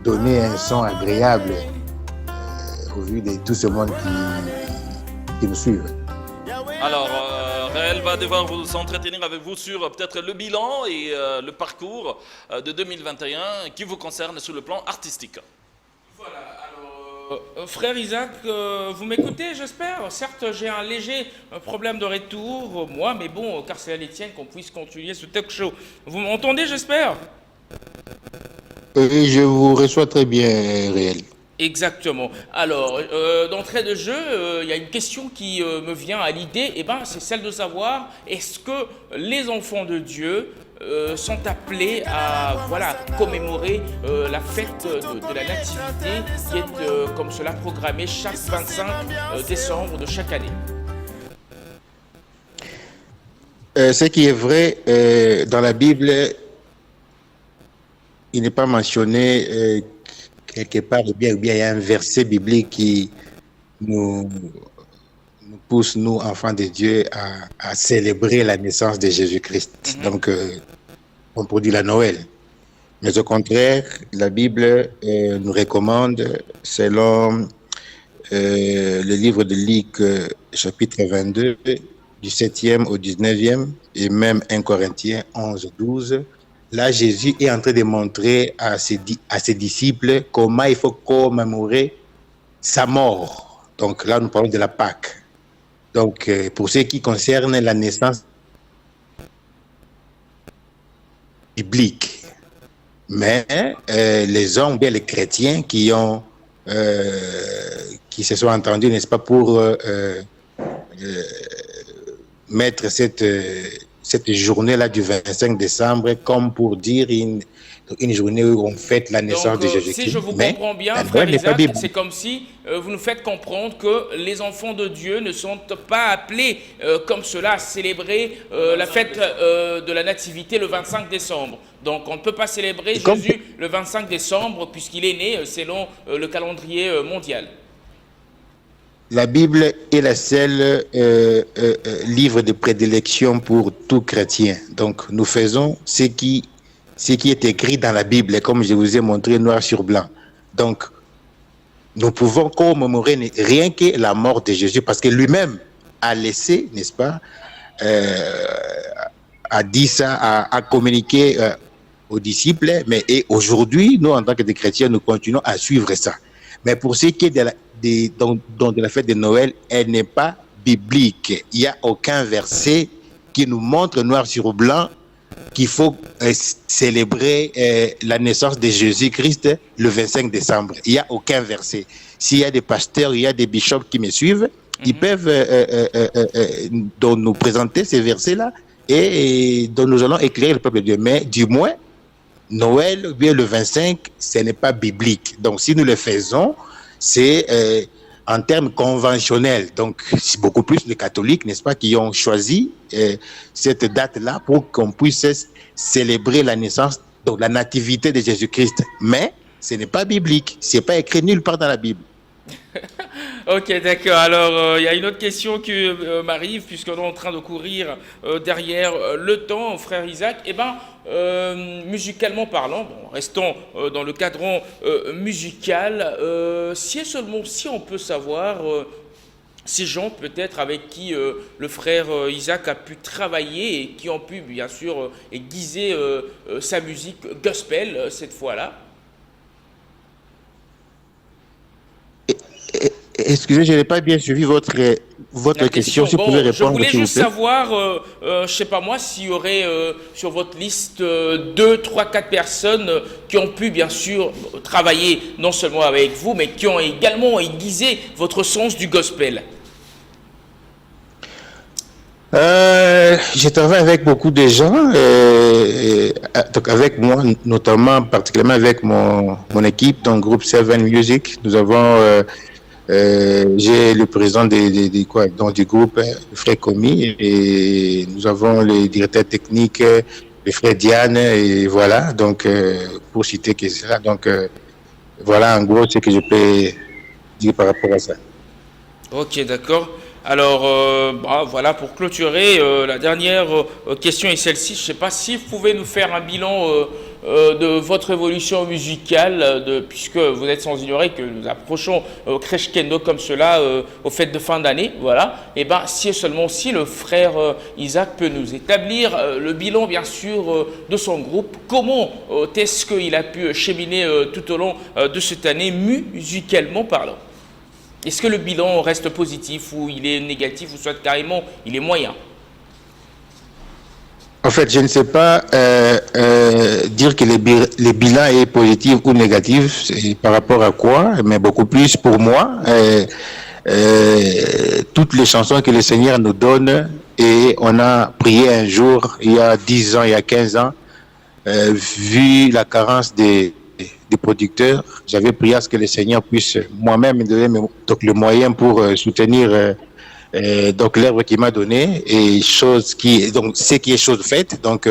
donner un son agréable au vu de tout ce monde qui nous suit. Alors, Raël va devoir vous entretenir avec vous sur peut-être le bilan et le parcours de 2021 qui vous concerne sur le plan artistique. Voilà, alors, frère Isaac, vous m'écoutez, j'espère? Certes, j'ai un léger problème de retour, moi, mais bon, car c'est à l'Étienne qu'on puisse continuer ce talk show. Vous m'entendez, j'espère? Je vous reçois très bien, Réel. Exactement. Alors, d'entrée de jeu, il y a une question qui me vient à l'idée, c'est celle de savoir, est-ce que les enfants de Dieu sont appelés à commémorer la fête de la Nativité qui est comme cela programmée chaque 25 décembre de chaque année? Ce qui est vrai, dans la Bible, il n'est pas mentionné quelque part, ou bien il y a un verset biblique qui nous pousse, nous, enfants de Dieu, à célébrer la naissance de Jésus-Christ. Donc, on pourrait dire la Noël. Mais au contraire, la Bible nous recommande, selon le livre de Luc, chapitre 22, du 7e au 19e, et même 1 Corinthiens 11, 12, là, Jésus est en train de montrer à ses disciples comment il faut commémorer sa mort. Donc là, nous parlons de la Pâque. Donc, pour ce qui concerne la naissance biblique, mais les hommes, bien les chrétiens qui se sont entendus, n'est-ce pas, pour mettre cette journée-là du 25 décembre comme pour dire une journée où on fête la naissance de Jésus-Christ. Si je vous comprends bien, frère Isaac, c'est comme si vous nous faites comprendre que les enfants de Dieu ne sont pas appelés comme cela à célébrer la fête de la Nativité le 25 décembre. Donc on ne peut pas célébrer Jésus le 25 décembre puisqu'il est né selon le calendrier mondial. La Bible est la seule livre de prédilection pour tout chrétien. Donc, nous faisons ce qui est écrit dans la Bible, comme je vous ai montré noir sur blanc. Donc, nous pouvons commémorer rien que la mort de Jésus, parce que lui-même a laissé, n'est-ce pas, a dit ça, a communiqué aux disciples, mais aujourd'hui, nous, en tant que des chrétiens, nous continuons à suivre ça. Mais pour ce qui est de la fête de Noël, elle n'est pas biblique. Il n'y a aucun verset qui nous montre noir sur blanc qu'il faut célébrer la naissance de Jésus-Christ le 25 décembre. Il n'y a aucun verset. S'il y a des pasteurs, il y a des bishops qui me suivent, ils peuvent nous présenter ces versets-là et dont nous allons éclairer le peuple de Dieu. Mais du moins, Noël ou bien le 25, ce n'est pas biblique. Donc, si nous le faisons, c'est en termes conventionnels. Donc, c'est beaucoup plus les catholiques, n'est-ce pas, qui ont choisi cette date-là pour qu'on puisse célébrer la naissance, donc la nativité de Jésus-Christ. Mais ce n'est pas biblique. Ce n'est pas écrit nulle part dans la Bible. Ok, d'accord. Alors, il y a une autre question qui m'arrive, puisqu'on est en train de courir derrière le temps, frère Isaac. Eh bien, musicalement parlant, bon, restons dans le cadran musical, si on peut savoir ces gens peut-être avec qui le frère Isaac a pu travailler et qui ont pu bien sûr aiguiser sa musique gospel cette fois-là. Excusez, je n'ai pas bien suivi votre question. Si vous pouvez répondre, je voulais juste savoir, je ne sais pas moi, s'il y aurait sur votre liste 2, 3, 4 personnes qui ont pu bien sûr travailler non seulement avec vous, mais qui ont également aiguisé votre sens du gospel. Je travaille avec beaucoup de gens, donc avec moi, notamment, particulièrement avec mon équipe, dans le groupe Seven Music. Nous avons... j'ai le président du groupe, le frère Komi, et nous avons les directeurs techniques, le frère Diane, et voilà, donc pour citer que cela, donc voilà en gros ce que je peux dire par rapport à ça. Ok, d'accord. Alors, voilà, pour clôturer, la dernière question est celle-ci. Je ne sais pas si vous pouvez nous faire un bilan de votre évolution musicale, puisque vous êtes sans ignorer que nous approchons crescendo comme cela aux fêtes de fin d'année. Voilà. Et bien, si le frère Isaac peut nous établir le bilan, bien sûr, de son groupe, comment est-ce qu'il a pu cheminer tout au long de cette année, musicalement parlant? Est-ce que le bilan reste positif ou il est négatif ou soit carrément il est moyen? En fait, je ne sais pas dire que le bilan est positif ou négatif, c'est par rapport à quoi, mais beaucoup plus pour moi. Toutes les chansons que le Seigneur nous donne, et on a prié un jour, il y a 10 ans, il y a 15 ans, vu la carence des producteurs, j'avais prié à ce que le Seigneur puisse moi-même me donner donc, le moyen pour soutenir donc l'œuvre qu'il m'a donné et ce qui est chose faite. Donc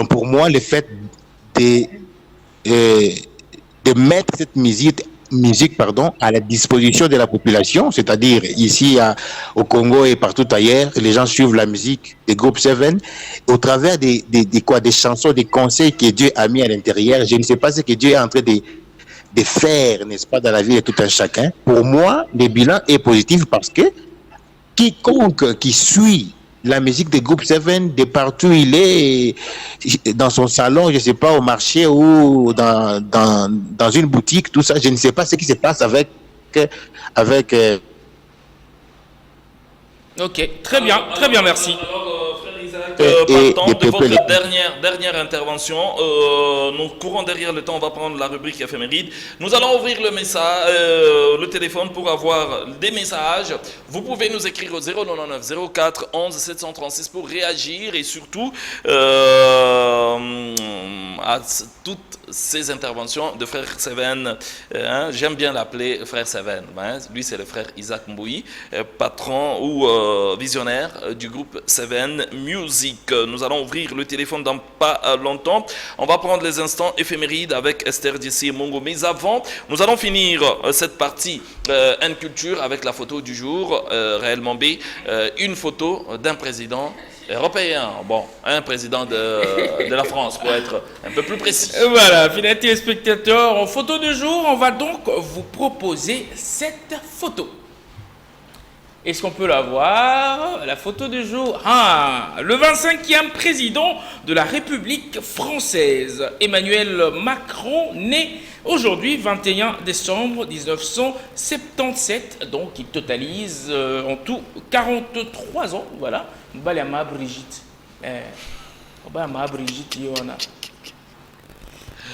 pour moi, le fait de mettre cette musique à la disposition de la population, c'est-à-dire ici au Congo et partout ailleurs, les gens suivent la musique des groupes Seven au travers des chansons, des conseils que Dieu a mis à l'intérieur. Je ne sais pas ce que Dieu est en train de faire, n'est-ce pas, dans la vie de tout un chacun. Pour moi, le bilan est positif parce que quiconque qui suit la musique des groupes Seven, de partout où il est, dans son salon, je ne sais pas, au marché ou dans une boutique, tout ça, je ne sais pas ce qui se passe avec Ok, très bien, merci. Partant de votre dernière intervention, nous courons derrière le temps, on va prendre la rubrique éphéméride. Nous allons ouvrir le téléphone pour avoir des messages. Vous pouvez nous écrire au 099 04 11 736 pour réagir et surtout à toutes ces interventions de frère Seven. J'aime bien l'appeler frère Seven. Lui, c'est le frère Isaac Mboui, patron ou visionnaire du groupe Seven Music. Nous allons ouvrir le téléphone dans pas longtemps. On va prendre les instants éphémérides avec Esther Djessi et Mongo. Mais avant, nous allons finir cette partie N Culture avec la photo du jour, réellement B, une photo d'un président européen, bon, un président de la France pour être un peu plus précis. Voilà, fidèles téléspectateurs, en photo du jour, on va donc vous proposer cette photo. Est-ce qu'on peut la voir? La photo du jour. Le 25e président de la République française, Emmanuel Macron, né aujourd'hui, 21 décembre 1977. Donc, il totalise en tout 43 ans. Voilà. Mbalama Brigitte. Mbalama Brigitte, Yona.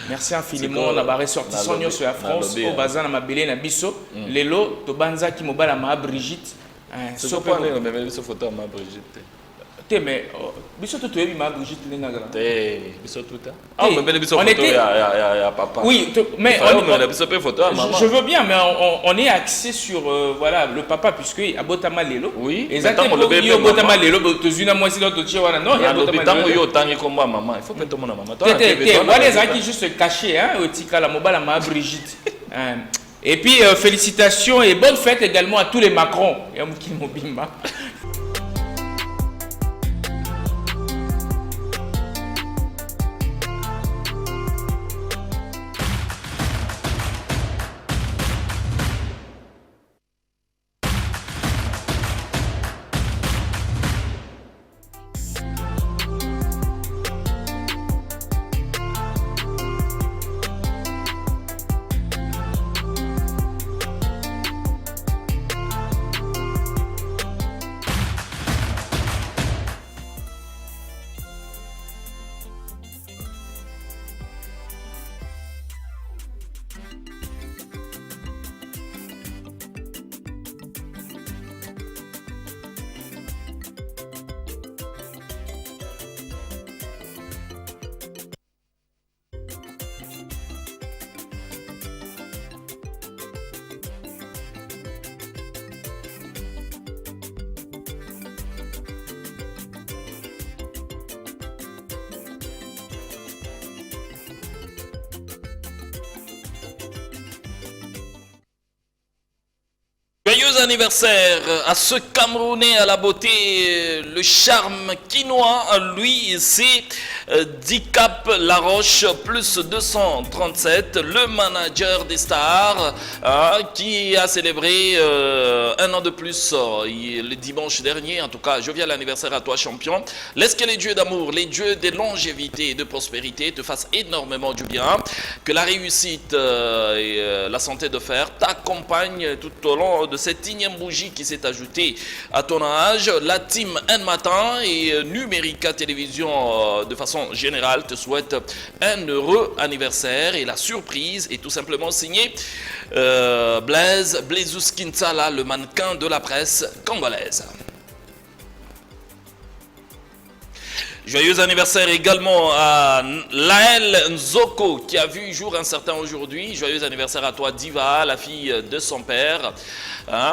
Merci infiniment. On a ressortissant sur la France. Au bazar, on a belé na biso. Lelo, to banza qui mobala ma Brigitte. C'est pas une photo à ma Brigitte. mais biso to toyebi ma Brigitte Lenagala. Biso tout ah mais biso photo ya papa. Oui, mais je veux bien, mais on est axé sur voilà le papa puisque abotama lelo. Oui. Exactement. Il abotama lelo tozuna moi si l'autre tchie wana non, il abotama lelo. Yo tangi komba maman, il faut que tout le monde maman. Voilà les qui juste caché hein au tika la mobile ma Brigitte. Et puis félicitations et bonne fête également à tous les Macron. Et Mouki Mobimba. Joyeux anniversaire à ce Camerounais à la beauté, le charme quinois, lui c'est Dicap Laroche plus 237, le manager des stars qui a célébré un an de plus le dimanche dernier. En tout cas, jovial anniversaire à toi champion. Laisse que les dieux d'amour, les dieux de longévité et de prospérité te fassent énormément du bien. Que la réussite et la santé de fer t'accompagnent tout au long de cette énième bougie qui s'est ajoutée à ton âge. La team Un Matin et Numérica Télévision de façon générale te souhaite un heureux anniversaire et la surprise est tout simplement signée Blaise Blaisus Kinsala, le mannequin de la presse congolaise. Joyeux anniversaire également à Laël Nzoko qui a vu jour un certain aujourd'hui. Joyeux anniversaire à toi Diva, la fille de son père.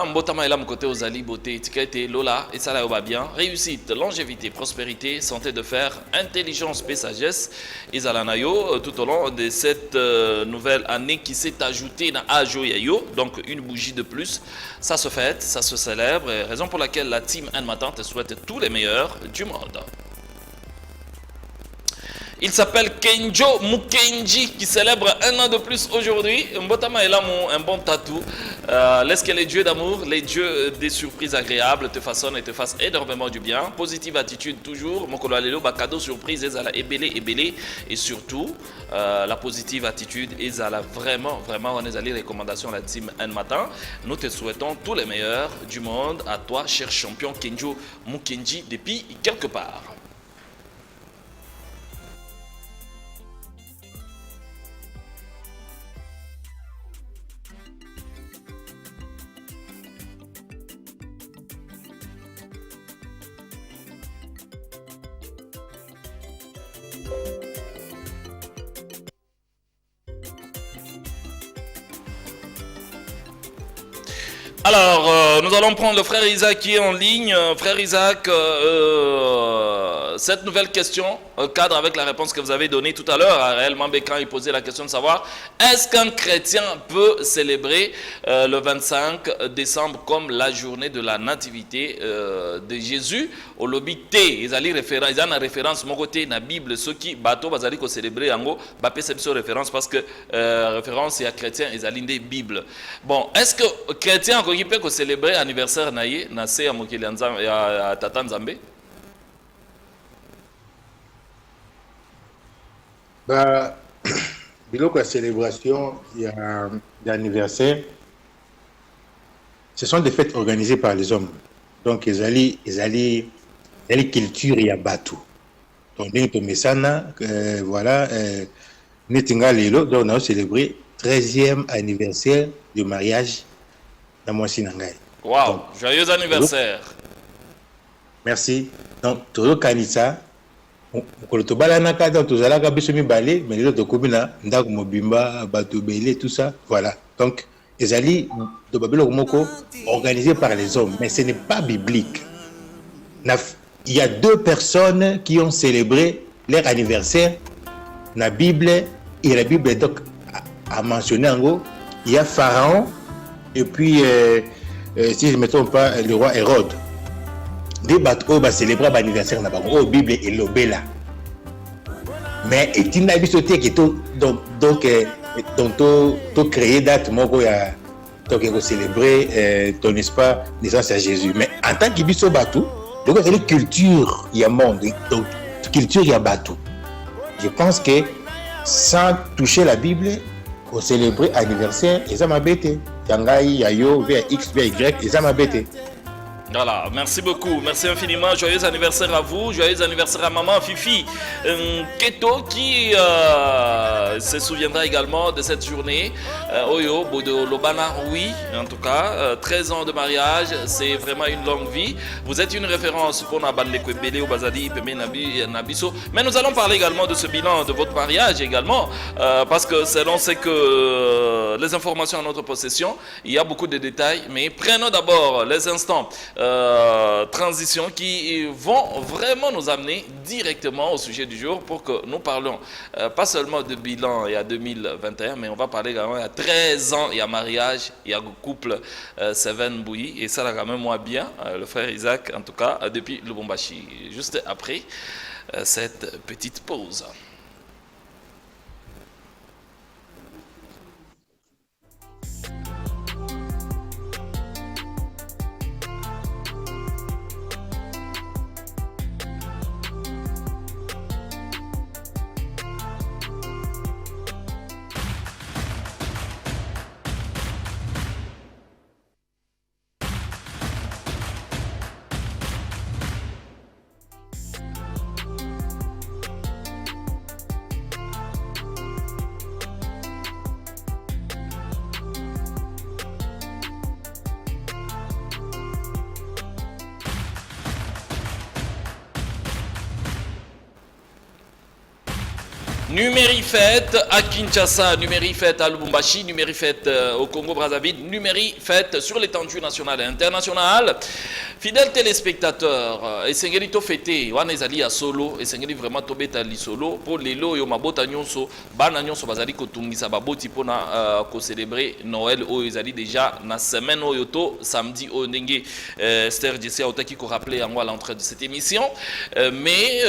Mbotama elam côté Ozali, beauté, étiquette, Lola, et ça là va bien. Réussite, longévité, prospérité, santé de fer, intelligence et sagesse. Et Zalanayo tout au long de cette nouvelle année qui s'est ajoutée dans Ajo Yayo. Donc une bougie de plus. Ça se fête, ça se célèbre. Raison pour laquelle la team Un Matin te souhaite tous les meilleurs du monde. Il s'appelle Kenjo Mukenji qui célèbre un an de plus aujourd'hui. Mbotama est là, un bon tatou. Laisse que les dieux d'amour, les dieux des surprises agréables te façonnent et te fassent énormément du bien. Positive attitude toujours. Mokolo alelo bakado surprise ezala ebele. Et surtout, la positive attitude ezala vraiment on est allé recommandations la team Un Matin. Nous te souhaitons tous les meilleurs du monde à toi, cher champion Kenjo Mukenji depuis quelque part. Alors, nous allons prendre le frère Isaac qui est en ligne. Frère Isaac, cette nouvelle question cadre avec la réponse que vous avez donnée tout à l'heure à Réel Mambé quand il posait la question de savoir est-ce qu'un chrétien peut célébrer le 25 décembre comme la journée de la nativité de Jésus au lobité. Ils ont une référence mon côté dans la Bible, ceux qui bateau bazali ko célébrer yango ba perception référence parce que référence à chrétien ils ont une Bible. Bon, est-ce que chrétien qui peut célébrer anniversaire naïe na se ya mokili ya tata Nzambe? Bah, biloko ya célébration d'anniversaire, ce sont des fêtes organisées par les hommes. Donc, ils allaient culture ya batu. Donc, nous mesana, voilà, netinga lelo, donc on a célébré 13e anniversaire du mariage dans Mwasi Nangai. Wow, joyeux anniversaire. Merci. Donc, Toro Kanisa, Kolotobalanaka, donc Tozalaka Bisomi Balé, mais les autres Kobina, Ndak Mobimba, Batobele, tout ça, voilà. Donc, Ezali de Babylone Moko, organisé par les hommes, mais ce n'est pas biblique. Il y a 2 personnes qui ont célébré leur anniversaire. La Bible, et la Bible donc a mentionné en gros, il y a Pharaon et puis, si je ne me trompe pas, le roi Hérode. Des bateaux va célébrer l'anniversaire de la Bible et l'Obéla. Mais il y a des choses qui ont créé date, donc célébrer ton pas naissance à Jésus. Mais en tant que bateau, donc il y a une culture, il y a monde, donc culture, il y a bateau. Je pense que sans toucher la Bible, on célébrer l'anniversaire, et ça m'a bêté. Yangaï, Yayo, VX, VY, et ça m'a bêté. Voilà, merci beaucoup, merci infiniment, joyeux anniversaire à vous, joyeux anniversaire à maman Fifi Keto qui se souviendra également de cette journée. Oyo, Bodo Lobana, oui, en tout cas, 13 ans de mariage, c'est vraiment une longue vie. Vous êtes une référence pour Nabande Kwebele au Bazadi, Peme Nabiso. Mais nous allons parler également de ce bilan de votre mariage également, parce que selon ce que les informations en notre possession, il y a beaucoup de détails, mais prenons d'abord les instants. Transitions qui vont vraiment nous amener directement au sujet du jour pour que nous parlons pas seulement de bilan il y a 2021, mais on va parler également il y a 13 ans, il y a mariage, il y a le couple Seven Bouyi, et ça là quand même moi bien, le frère Isaac en tout cas, depuis Lubumbashi, juste après cette petite pause. Numérifête à Kinshasa, Numérifête à Lubumbashi, Numérifête au Congo-Brazzaville, Numérifête sur l'étendue nationale et internationale. Fidèles téléspectateurs, Essengelito fêté, Wanezali à solo, Essengeli vraiment tobeta li solo, pour les lots yo mabota nyonso, bana nyonso bazali kotungisa baboti pona ko célébrer Noël o ezali déjà na semaine oyoto samedi au ndenge Esther Jesse a otaki ko rappeler en à l'entrée de cette émission, mais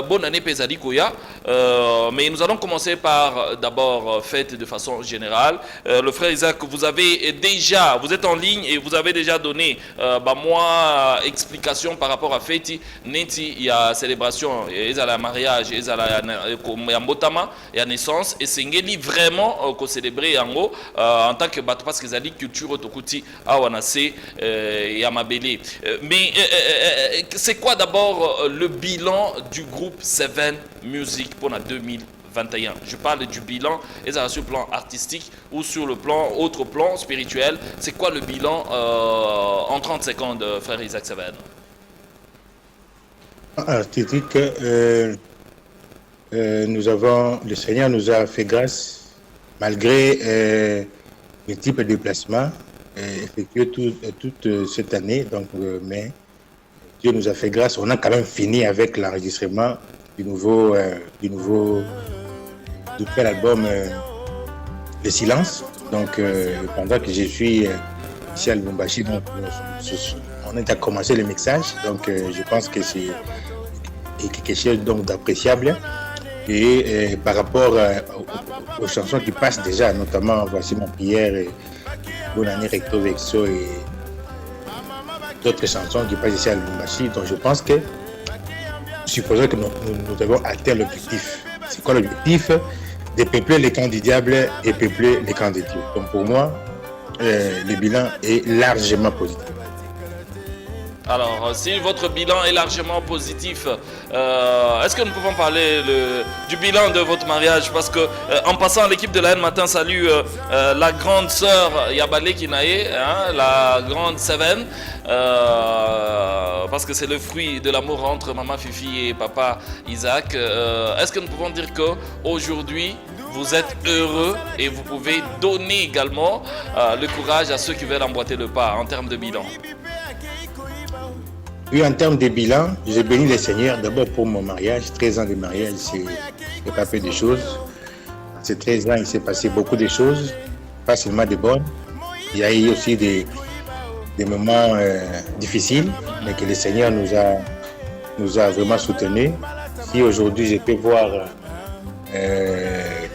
bonne année pesali koya, mais nous allons commencer par d'abord fête de façon générale. Le frère Isaac, vous êtes en ligne et vous avez déjà donné explication par rapport à fête. Neti, il y a célébration, il y a mariage, il y a mbotama, il y a naissance, et c'est vraiment qu'on célèbre en tant que bateau parce qu'ils ont dit culture autokuti à Wanase et à Mabélé. Mais c'est quoi d'abord le bilan du groupe Seven Music pour la 2021? Je parle du bilan, et ça sur le plan artistique ou sur le plan, autre plan spirituel. C'est quoi le bilan en 30 secondes, frère Isaac Seven? Artistique, le Seigneur nous a fait grâce, malgré les types de déplacements effectués toute cette année. Donc, mais Dieu nous a fait grâce. On a quand même fini avec l'enregistrement du nouvel album Le Silence. Donc pendant que je suis ici à Lubumbashi, donc on a commencé le mixage. Donc je pense que c'est quelque chose d'appréciable. Et par rapport aux chansons qui passent déjà, notamment Voici ma prière et Bonne année Recto Vexo et d'autres chansons qui passent ici à Lubumbashi. Donc je pense que supposons que nous devons atteindre l'objectif. C'est quoi l'objectif? De peupler les camps du diable et peupler les camps de Dieu. Donc pour moi, le bilan est largement positif. Alors, si votre bilan est largement positif, Est-ce que nous pouvons parler du bilan de votre mariage? Parce que en passant, l'équipe de la N Matin salue la grande sœur Yabale Kinae, hein, la grande Seven, parce que c'est le fruit de l'amour entre maman Fifi et papa Isaac. Est-ce que nous pouvons dire qu'aujourd'hui, vous êtes heureux et vous pouvez donner également le courage à ceux qui veulent emboîter le pas en termes de bilan? Oui, en termes de bilan, j'ai béni le Seigneur d'abord pour mon mariage. 13 ans de mariage, c'est pas peu de choses. Ces 13 ans, il s'est passé beaucoup de choses, pas seulement des bonnes. Il y a eu aussi des moments difficiles, mais que le Seigneur nous a vraiment soutenus. Si aujourd'hui je peux voir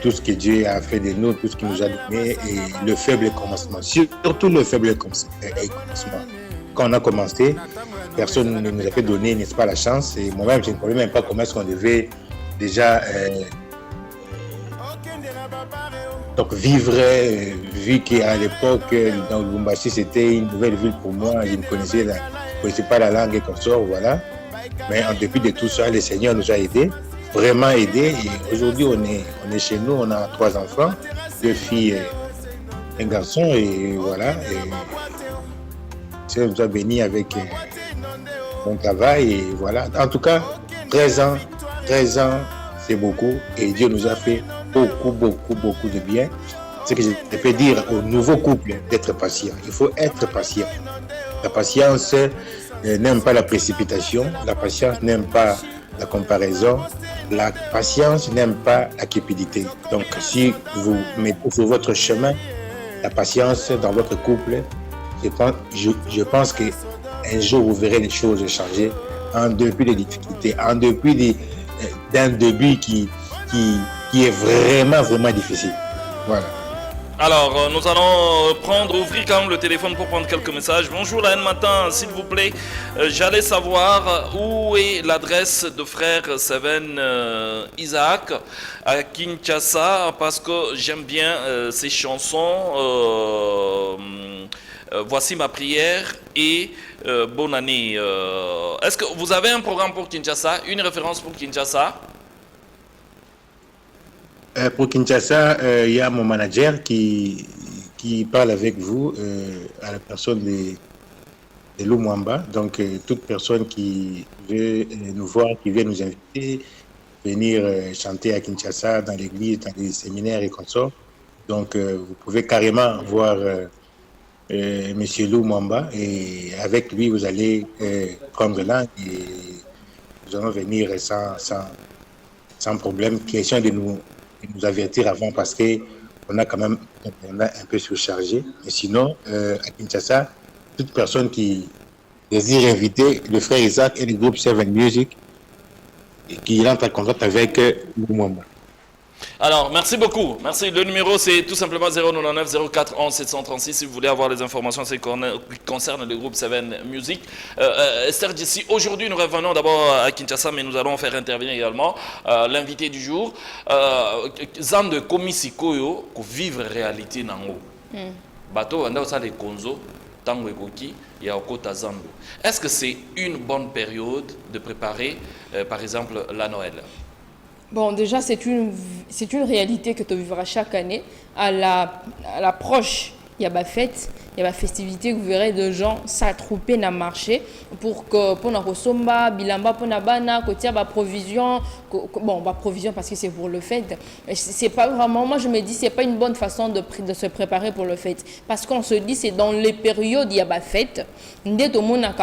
tout ce que Dieu a fait de nous, tout ce qu'il nous a donné, et le faible commencement, surtout le faible commencement. Quand on a commencé, personne ne nous a fait donner, n'est-ce pas, la chance. Et moi-même, je ne connais même pas comment est-ce qu'on devait déjà donc vivre, vu qu'à l'époque, dans Lubumbashi, c'était une nouvelle ville pour moi. Je ne connaissais pas la langue et qu'on sort, voilà. Mais en dépit de tout ça, le Seigneur nous a aidés, vraiment aidés. Et aujourd'hui, on est chez nous, on a 3 enfants, 2 filles et un garçon, et voilà. Et Dieu nous a bénis avec mon travail, et voilà. En tout cas, 13 ans, c'est beaucoup, et Dieu nous a fait beaucoup de bien. Ce que je peux dire aux nouveaux couples, d'être patient. Il faut être patient. La patience n'aime pas la précipitation, la patience n'aime pas la comparaison, la patience n'aime pas la cupidité. Donc, si vous mettez sur votre chemin la patience dans votre couple, je pense qu'un jour vous verrez les choses changer, en dépit des difficultés, en dépit d'un début qui est vraiment difficile. Voilà. Alors, nous allons ouvrir quand même le téléphone pour prendre quelques messages. Bonjour la N Matin, s'il vous plaît. J'allais savoir où est l'adresse de frère Seven Isaac à Kinshasa, parce que j'aime bien ses chansons. Voici ma prière et bonne année. Est-ce que vous avez un programme pour Kinshasa, une référence pour Kinshasa? Pour Kinshasa, il y a mon manager qui parle avec vous, à la personne de Lumwamba. Donc, toute personne qui veut nous voir, qui veut nous inviter, venir chanter à Kinshasa, dans l'église, dans les séminaires et consorts. Donc, vous pouvez carrément voir Monsieur Lumwamba, et avec lui, vous allez prendre langue et nous allons venir sans problème. Question de nous avertir avant, parce qu'on a quand même un peu surchargé. Mais sinon, à Kinshasa, toute personne qui désire inviter le frère Isaac et le groupe Seven Music, et qui entre en contact avec Lumwamba. Alors, merci beaucoup. Merci. Le numéro, c'est tout simplement 099 04 11 736 si vous voulez avoir les informations qui concernent le groupe Seven Music. Esther Djessi, aujourd'hui, nous revenons d'abord à Kinshasa, mais nous allons faire intervenir également l'invité du jour. Zande Komisikoyo, pour vivre réalité nango. Bato, on a aussi les konzo, tango ekoki, il y a okota zando. Est-ce que c'est une bonne période de préparer, par exemple, la Noël? Bon, déjà, c'est une réalité que tu vivras chaque année. À l'approche, il y a la fête, il y a la festivité, vous verrez de gens s'attrouper dans le marché pour la Rosomba, Bilamba, pour la Bana, côté la provision. Bon, provision parce que c'est pour le fête. C'est pas vraiment, moi je me dis, c'est pas une bonne façon de se préparer pour le fête. Parce qu'on se dit, c'est dans les périodes où il y a la fête, dès tout le monde a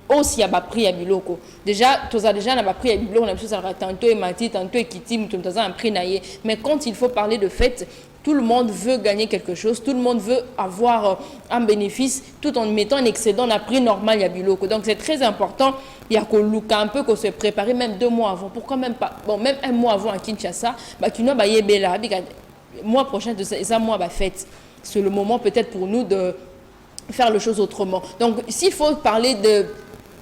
aussi a pris à biloko. Déjà, tu as déjà pris à biloko, on a besoin de tantôt et mati, tantôt et kittim, tout le un prix naïe. Mais quand il faut parler de fête, tout le monde veut gagner quelque chose, tout le monde veut avoir un bénéfice tout en mettant un excédent à prix normal à biloko. Donc c'est très important, il y a qu'on look un peu, qu'on se prépare même 2 mois avant. Pourquoi même pas, bon, même 1 mois avant à Kinshasa, tu n'as pas yébéla, mois prochain, ça mois fête. C'est le moment peut-être pour nous de faire les choses autrement. Donc s'il faut parler de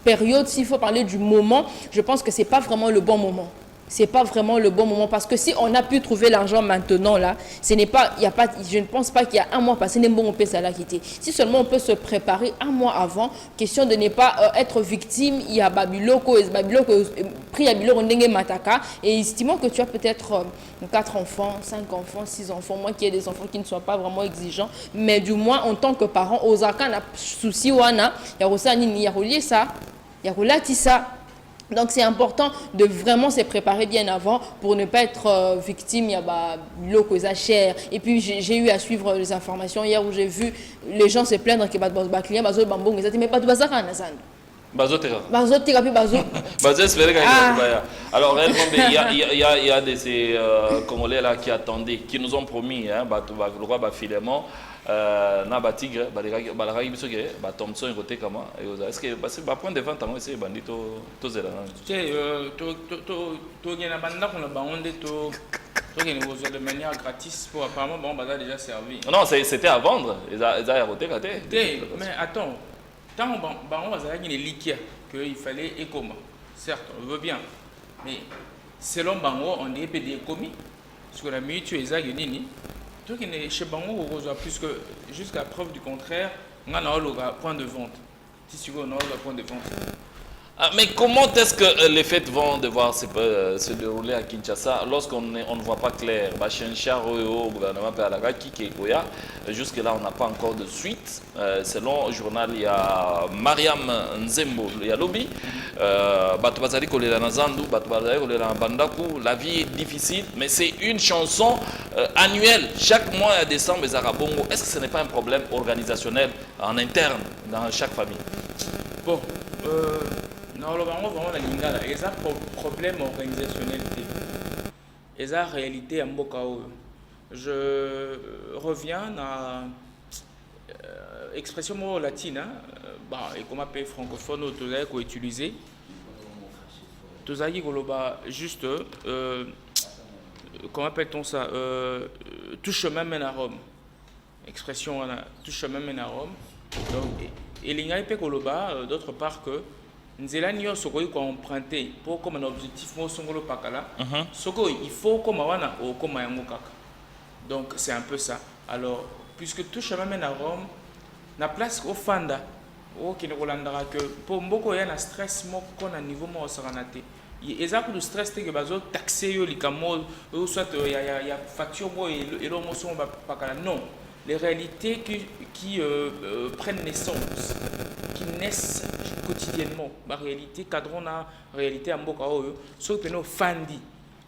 période, s'il faut parler du moment, je pense que ce n'est pas vraiment le bon moment. c'est pas vraiment le bon moment parce que si on a pu trouver l'argent maintenant là, je ne pense pas qu'il y a un mois passé, on peut ça là quitter. Si seulement on peut se préparer un mois avant, question de ne pas être victime, il y a Babiloko, pris à Biloko Ndenge Mataka, et estimons que tu as peut-être 4 enfants, 5 enfants, 6 enfants, moi qui ai des enfants qui ne soient pas vraiment exigeants, mais du moins en tant que parent, aux arcanes, souci wana, il y a relié ça, il y a relié ça. Donc c'est important de vraiment se préparer bien avant pour ne pas être victime. Il y a l'eau cher. Et puis j'ai eu à suivre les informations hier où j'ai vu les gens se plaindre que les clients bazo bambong ils mais pas de bazar nazan. Bazo tera. Bazo tera puis bazo. Bazo espérer alors réellement il y a de ces Congolais là qui attendaient, qui nous ont promis le roi filement na batigre balaraki biso ke Thompson côté comment est-ce que parce que point de vente en essayer bandito to zela to ngena banda kuna baonde to ngena besoin de manière gratis pour apparemment bon bazar déjà servi. Non, c'était à vendre, ils a côté mais attends, tant on bazar ngene likia que il fallait écoma. Certes, on veut bien. Mais selon Bango, on est pédé commis parce que la minute tu es à nini. Donc, chez Bango, on reçoit plus que jusqu'à preuve du contraire, on a un point de vente. Si tu veux, on a un point de vente. Mais comment est-ce que les fêtes vont devoir se dérouler à Kinshasa lorsqu'on ne voit pas clair? Jusque là, on n'a pas encore de suite. Selon le journal, il y a Mariam Nzembo, il y a Lobby. La vie est difficile, mais c'est une chanson annuelle. Chaque mois à décembre, les Arabongo. Est-ce que ce n'est pas un problème organisationnel en interne dans chaque famille? Bon. Non, vraiment la lingala, il y a un problème organisationnel. Il y a une réalité à Mbokao. Je reviens à l'expression latine, et comme appelle francophone, tu as utilisé. Tu as dit juste, comment appelle-t-on ça? Tout chemin mène à Rome. Expression, tout chemin mène à Rome. Donc, et l'ingala peut d'autre part que nzela nyo soko ko emprunter pour comme un objectif mo songolo pakala soko il faut comme wana o comme yango kaka. Donc c'est un peu ça. Alors puisque tout chemin mène à Rome na place au fanda o qui ne rolandara que pour mboko ya na stress mo ko na niveau mo saranate ezako de stress te que bazo taxer yo likamo ou soit ya facture mo et lo mo son pakala. Non, les réalités qui prennent naissance, qui naissent quotidiennement. La réalité, cadron la réalité à Mboka Oyo, sauf que nos fandi,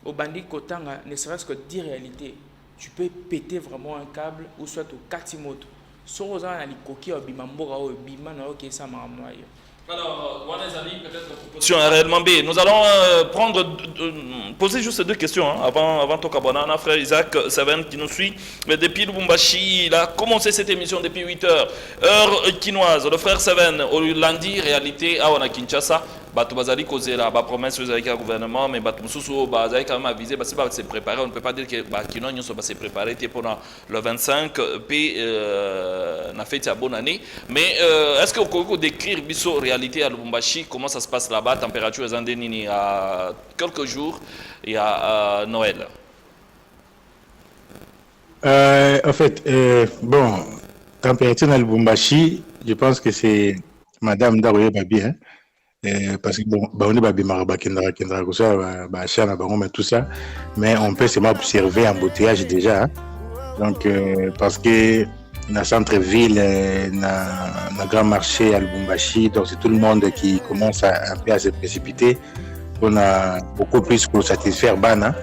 au bandit Kotanga, ne serait-ce que 10 réalités. Tu peux péter vraiment un câble ou soit au Katimoto. Sur aux ans, l'ikoki au Bimamboka Oyo, Bimana Oyo, ça m'a amené. Alors, réellement B. Nous allons poser juste 2 questions avant ton cabana. On a frère Isaac Seven qui nous suit depuis Lubumbashi. Il a commencé cette émission depuis 8h, heure quinoise. Le frère Seven, au lundi, réalité, à Kinshasa. Batu bazali causé la promesse avec le gouvernement, mais Batu Moussou bazali quand même avisé, parce que c'est préparé. On ne peut pas dire que Kino nous sommes préparés pendant le 25 puis n'a fait une bonne année. Mais est-ce que vous pouvez décrire biso réalité à Lubumbashi, comment ça se passe là-bas, température est il à quelques jours et à Noël? En fait, bon, température à Lubumbashi, je pense que c'est Madame Daroye Babi, hein. Parce que bon, on est tout ça, mais on peut seulement observer embouteillage déjà. Hein. Donc, parce que dans le centre-ville, dans le grand marché à Lubumbashi, donc c'est tout le monde qui commence un peu à se précipiter. On a beaucoup plus pour satisfaire Bana.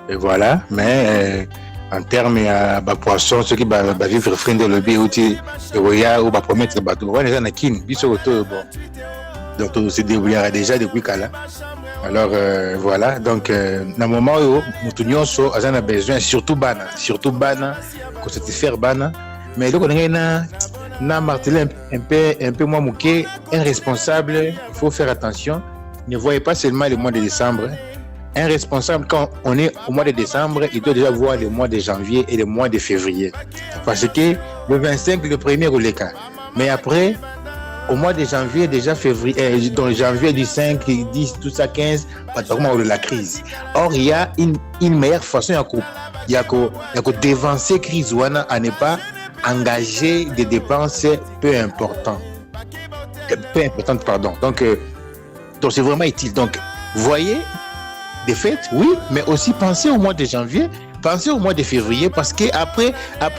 Et voilà, mais en termes de poisson, ceux qui vont vivre frein de lobby ou va promettre bateau, on est dans la kin, donc on se débrouillera déjà depuis Kala. Alors voilà, donc dans le moment où nous avons besoin, surtout Bana, pour satisfaire Bana, mais donc on a martelé un peu moins mouqué, un responsable, il faut faire attention, ne voyez pas seulement le mois de décembre. Un responsable, quand on est au mois de décembre, il doit déjà voir le mois de janvier et le mois de février. Parce que le 25, le premier ou le cas. Mais après, au mois de janvier, déjà février, dans janvier du 5, 10, tout ça, 15, pratiquement de la crise. Or, il y a une meilleure façon, il y a que dévancer crise à ne pas engager des dépenses peu importantes. Donc c'est vraiment utile. Donc, voyez, des fêtes, oui, mais aussi pensez au mois de janvier, pensez au mois de février, parce qu'après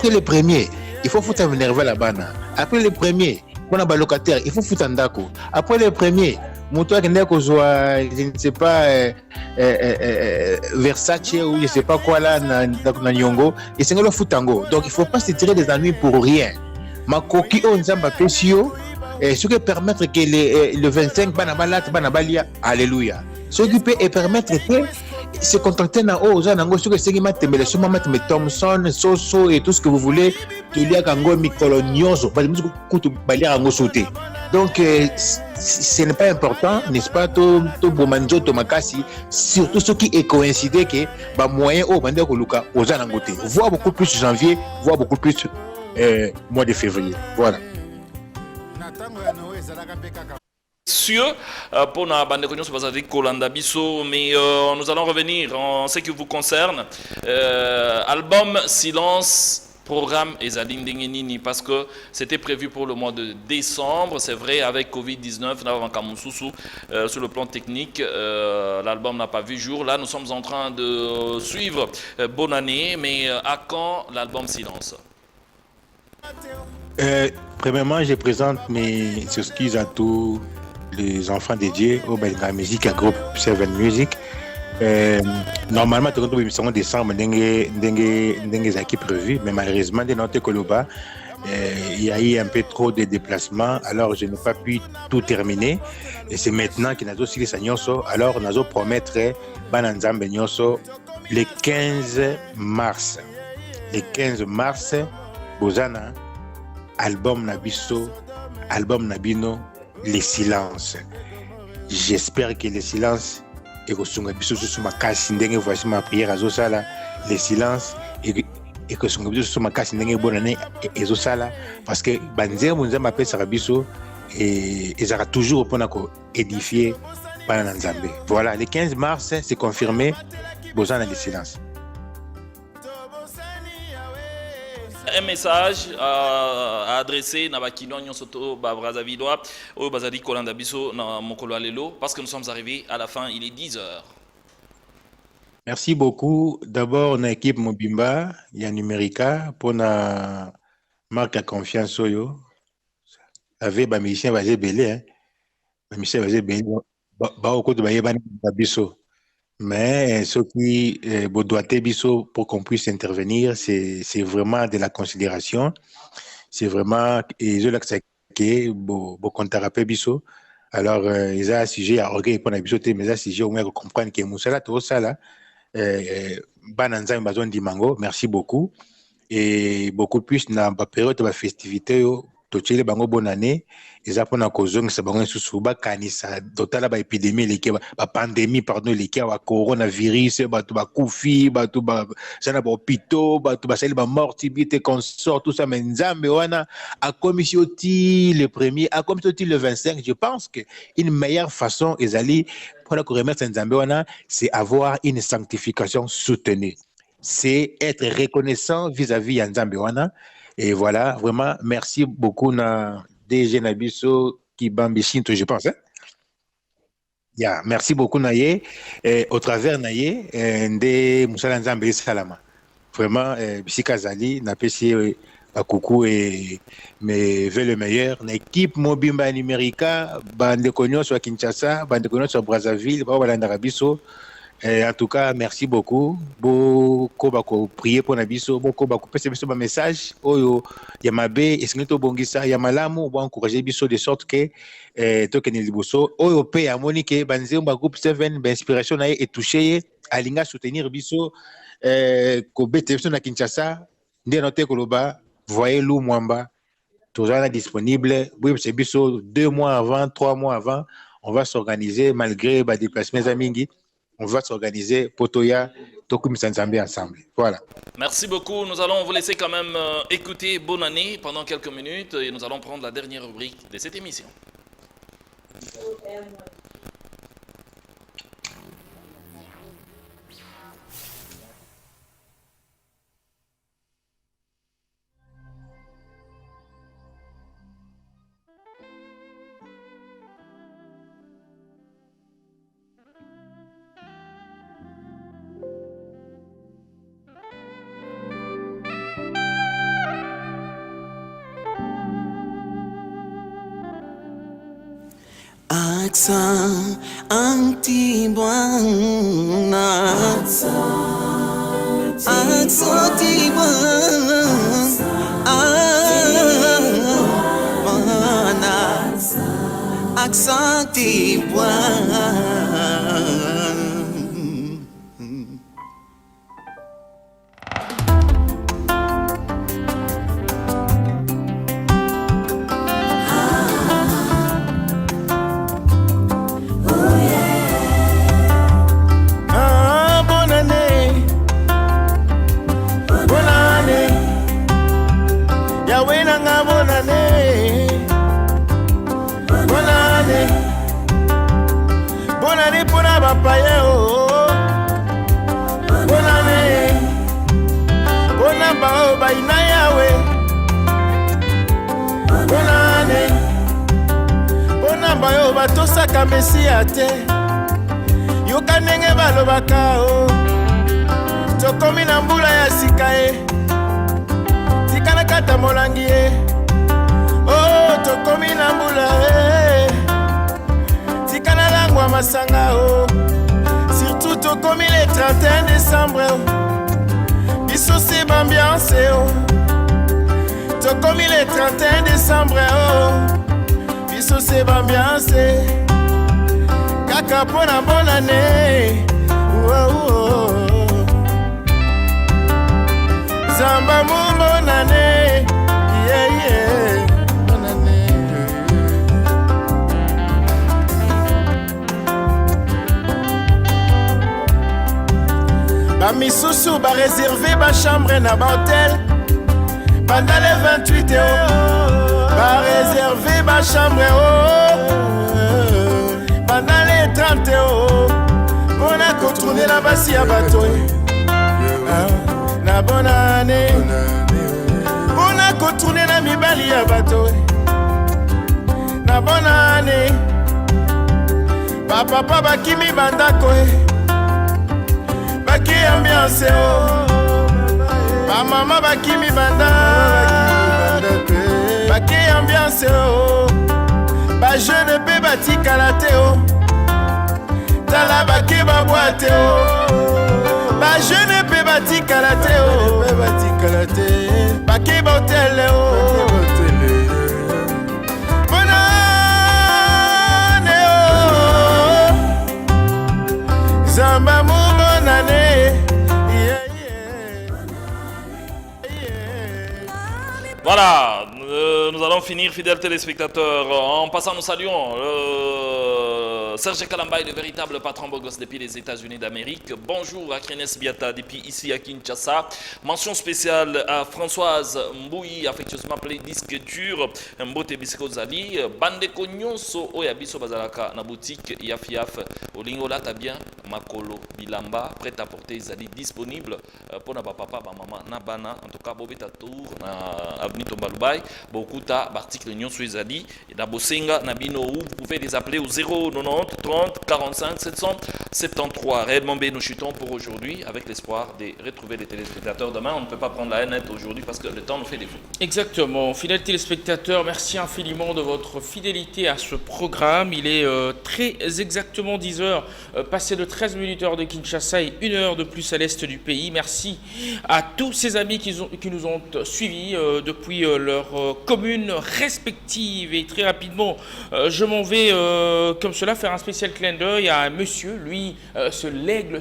le premier, il faut foutre un énervé là-bas. Après le premier, on a un locataire, il faut foutre un dako. Après le premier, je ne sais pas, Versace ou je ne sais pas quoi là, dans Nyongo, et c'est le foutango. Donc il ne faut pas se tirer des ennuis pour rien. Ma coquille, on s'en pesio, ce qui permettre que le 25, alléluia. Ce qui peut permettre que se contenter dans ce que c'est qui Thompson, Soso et tout ce que vous voulez, donc ce n'est pas important, n'est-ce pas, tout bomanjo tomakasi, surtout ce qui est coïncidé que moyen au bande koluka aux anangote, voire beaucoup plus janvier, voire beaucoup plus mois de février. Voilà. Sûr pour na bande konyo bazali kolanda biso, mais nous allons revenir en ce qui vous concerne. Album Silence, programme Ezali Ndengenini, parce que c'était prévu pour le mois de décembre. C'est vrai, avec Covid-19, sur le plan technique, l'album n'a pas vu jour. Là, nous sommes en train de suivre Bonne année, mais à quand l'album Silence? Premièrement, je présente mes excuses à tous les enfants dédiés au Benga Musique, à groupe Seven Music. Normalement, tout le monde décembre, des équipes prévues, mais malheureusement, de notre Koloba, il y a eu un peu trop de déplacements, alors je n'ai pas pu tout terminer. Et c'est maintenant que nous avons aussi les Sagnoso, alors nous allons promettre Bananzambe Nyoso le 15 mars. Le 15 mars, Bozana, album Nabiso, album Nabino, Les Silences. J'espère que les silences et que son biso sur ma casse ndenge voici ma prière à Zosala, les silences et que son biso sur ma casse ndenge bonne année et Zosala, parce que banzer munza m'appelle Sarabiso et ils aura toujours pour édifier par Nzambe. Voilà, le 15 mars c'est confirmé, besoin de silence. Un message à adresser à Bakino Nyonsoto Brazzaville au Bazadi Kolanda Biso na Mokolo Alelo, parce que nous sommes arrivés à la fin, il est 10h. Merci beaucoup. D'abord, na équipe Mobimba, il y a Numérica pour na marque à confiance oyo. Avec ba musicien basé belé hein. Ba musicien basé belé ba au côté ba yeba na biso. Mais ce qui doit être pour qu'on puisse intervenir, c'est vraiment de la considération. C'est vraiment, et je l'accepte, qu'on t'a rappelé biso. Alors, ils ont un sujet à orgueil pour la biso, mais ils ont un sujet au moins de comprendre que Moussala, tout ça là, Bananza Mbazon Dimango, merci beaucoup. Et beaucoup plus dans la période de la festivité, Tochile bango bonne année, ils apprennent à cause de ça bango sous kanisa total ba épidémie liké ba pandémie pardon liké wa coronavirus ba to ba kufi ba to ba sana ba hôpitaux ba to ba sel ba mortalité consort tout ça mais nzambe wana a commission le premier a commission le 25. Je pense que une meilleure façon ezali pour la remettre nzambe wana c'est avoir une sanctification soutenue, c'est être reconnaissant vis-à-vis nzambe wana. Et voilà, vraiment, merci beaucoup na DG Nabiso qui bambichinto, je pense. Hein? Yeah, merci beaucoup Naye. Au travers Naye, de Moussala Nzambe Salama. Vraiment, Bissika Zali, na PC Bakoukou et me veut le meilleur. L'équipe Mobimba Numérica, bande konyo sur Kinshasa, bande konyo sur Brazzaville, bande Arabiso. En tout cas, merci beaucoup. Beaucoup bako prier pour Nabiso, beaucoup bako passer un message. Oyo yamabe, eskinto bongisa, yamalamu, bon encourager biso de sorte que tokeni liboso. Oyo pe amonique banze ba groupe 7 ba inspiration na et toucher alinga soutenir biso ko bete biso na Kinshasa, ndé noté koloba, voyez Lou Mwamba, toujours disponible. Oui, c'est biso 2 mois avant, 3 mois avant, on va s'organiser malgré ba déplacements amingi. on va s'organiser pour Toya, Tokumisa Nzambe ensemble. Voilà. Merci beaucoup. Nous allons vous laisser quand même écouter Bonne année pendant quelques minutes et nous allons prendre la dernière rubrique de cette émission. Accent anti-bwana, accent anti-bwana, accent anti-bwana. Tosaka Mesia te yoka ndenge balobaka o tokomi na mbula ya sika e tika na kata molangi e o tokomi na mbula e tika na langwa masanga o surtout tokomi le 31 décembre o biso se bambiance o tokomi le 31 décembre o biso se bambiance kaka pona bonne année Zamba mu bonne année yeah yeah bonne année ba misusu ba réserver ba chambre na ba hôtel pendant les 28 ba réserver ma chambre pendant les 30 on a contourné la basi à bateau na bonne année on a contourné la mibali à bateau na bonne année papa bakimi bandako baki ambiance ba mama bakimi bandako baki ambiance ba jeune pe batikala te tala baki babwate ba jeune pe batikala te baki botele bonne année Zamba mu bonne année. Voilà, nous allons finir, fidèles téléspectateurs. En passant, nous saluons Serge Kalambay, le véritable patron beau gosse depuis les États-Unis d'Amérique. Bonjour à Krenes Biata depuis ici à Kinshasa. Mention spéciale à Françoise Mbouyi, affectueusement appelée Disque Dur, Mbote Bisco Zali. Bande Kognonso, Oyabiso Bazalaka, na boutique Yafiaf, Olingola Tabien, Makolo, Bilamba, prêt à porter Zali disponible pour na papa, maman, Nabana, en tout cas, Bobeta Tour, Avenue Tombaloubaï, Bokuta, Barticle Nyonso Zali, et na Bosenga, Nabino, vous pouvez les appeler au 090 30 45 773. Réellement B, nous chutons pour aujourd'hui avec l'espoir de retrouver les téléspectateurs demain. On ne peut pas prendre la net aujourd'hui parce que le temps nous fait défaut. Exactement. Fidèles téléspectateurs, merci infiniment de votre fidélité à ce programme. Il est très exactement 10 heures, passé de 13 minutes heure de Kinshasa et 1 heure de plus à l'est du pays. Merci à tous ces amis qui nous ont suivis depuis leurs communes respectives. Et très rapidement, je m'en vais comme cela faire un spécial clin d'œil à un monsieur, lui lui, c'est l'aigle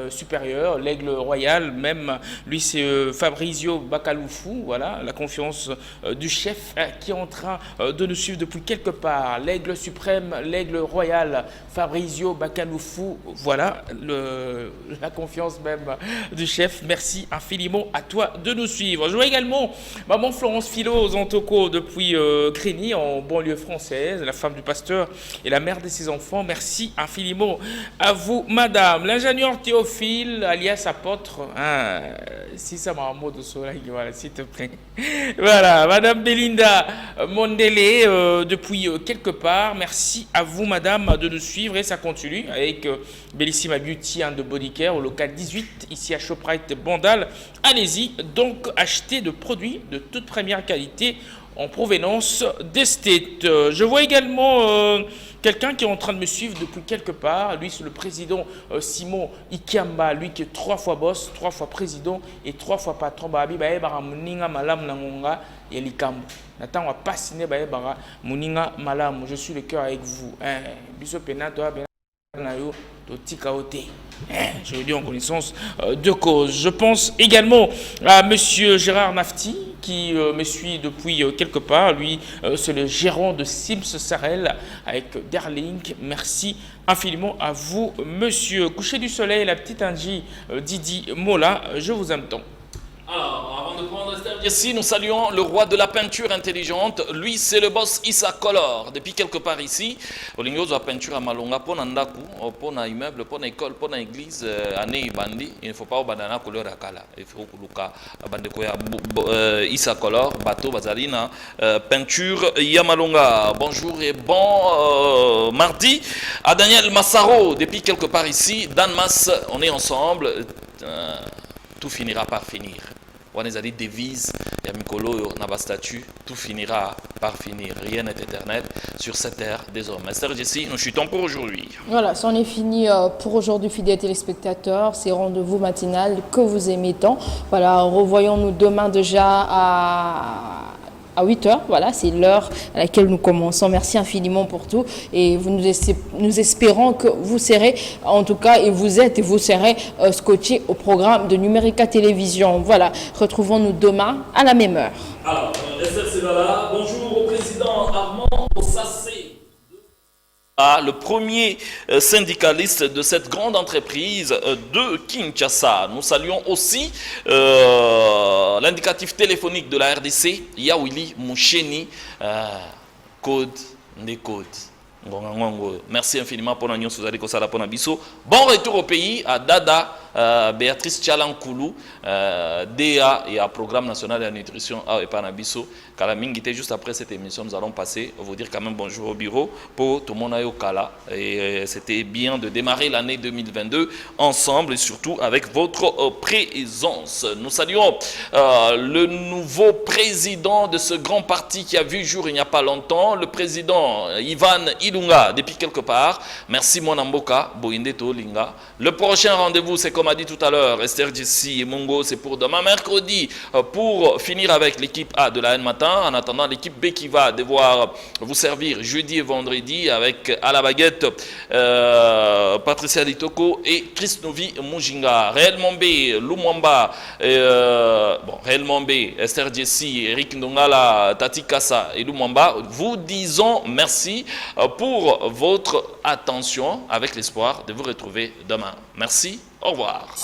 supérieur, l'aigle royal, même lui c'est Fabrizio Bacaloufou, voilà, la confiance du chef qui est en train de nous suivre depuis quelque part. L'aigle suprême, l'aigle royal, Fabrizio Bacaloufou, voilà, la confiance même du chef. Merci infiniment à toi de nous suivre. Je vois également maman Florence Philo Zantoko depuis Grigny, en banlieue française, la femme du pasteur et la mère de ses enfants. Merci infiniment à vous, madame. L'ingénieur Théophile, alias apôtre, si ça m'a un mot de soleil, voilà, s'il te plaît. Voilà, madame Belinda Mondele, depuis quelque part. Merci à vous, madame, de nous suivre et ça continue avec Bellissima Beauty and Body Care au local 18, ici à Shoprite Bandal. Allez-y, donc achetez de produits de toute première qualité en provenance d'Estate. Je vois également quelqu'un qui est en train de me suivre depuis quelque part. Lui, c'est le président Simon Ikiamba, lui qui est 3 fois boss, 3 fois président et 3 fois patron. Babi bae bara muninga malam nangonga yelikambo. Nathan va pas signer bae bara muninga malam. Je suis le cœur avec vous. Biso penato benayo to tikaote. Je le dis en connaissance de cause. Je pense également à monsieur Gérard Nafti qui me suit depuis quelque part. Lui, c'est le gérant de Sims Sarel avec Darling. Merci infiniment à vous, monsieur. Coucher du soleil, la petite Angie Didi Mola, je vous aime tant. Alors, avant de prendre Esther Jessie, nous saluons le roi de la peinture intelligente. Lui, c'est le boss Issa Color. Depuis quelque part ici, Olingo a peinture à Malonga, pour un daku, pour un immeuble, pour une école, pour une église, année bandi. Il ne faut pas au banana couleur à kala. Il faut que Luka bandekoya Issa Color, bateau bazalina, peinture Yamalonga. Bonjour et bon mardi à Daniel Massaro. Depuis quelque part ici, Dan Mas, on est ensemble. Tout finira par finir. On a des devises, il y a Mikolo, on a statut, tout finira par finir. Rien n'est éternel sur cette terre des hommes. Esther Jessie, nous chutons pour aujourd'hui. Voilà, c'en est fini pour aujourd'hui, fidèles téléspectateurs. C'est rendez-vous matinal que vous aimez tant. Voilà, revoyons-nous demain déjà à 8h, voilà, c'est l'heure à laquelle nous commençons. Merci infiniment pour tout et nous espérons que vous serez, en tout cas, et vous êtes et vous serez scotchés au programme de Numérica Télévision. Voilà, retrouvons-nous demain à la même heure. Alors, Esther Sevala, bonjour au président Armand Ossassé. Le premier syndicaliste de cette grande entreprise de Kinshasa. Nous saluons aussi l'indicatif téléphonique de la RDC, Yawili Moucheni, code des codes. Merci infiniment pour l'union sous Adekosala Ponabiso. Bon retour au pays à Dada, Béatrice Tchalankoulou, DA et à Programme National de la Nutrition à Epanabiso. Kalamingité, juste après cette émission, nous allons passer, vous dire quand même bonjour au bureau pour tout le monde au Kala. Et c'était bien de démarrer l'année 2022 ensemble et surtout avec votre présence. Nous saluons le nouveau président de ce grand parti qui a vu jour il n'y a pas longtemps, le président Ivan Ilunga, depuis quelque part. Merci mon Amboka, Boinde Tolinga. Le prochain rendez-vous, c'est comme a dit tout à l'heure, Esther Jessie et Mongo, c'est pour demain mercredi, pour finir avec l'équipe A de la N Matin. En attendant, l'équipe B qui va devoir vous servir jeudi et vendredi avec à la baguette Patricia Litoko et Chris Novi Mujinga. Réellement B, Lumwamba, Réellement B, Esther Jessie, Eric Ndongala, Tati Kassa et Lumwamba. Vous disons merci pour votre attention avec l'espoir de vous retrouver demain. Merci, au revoir.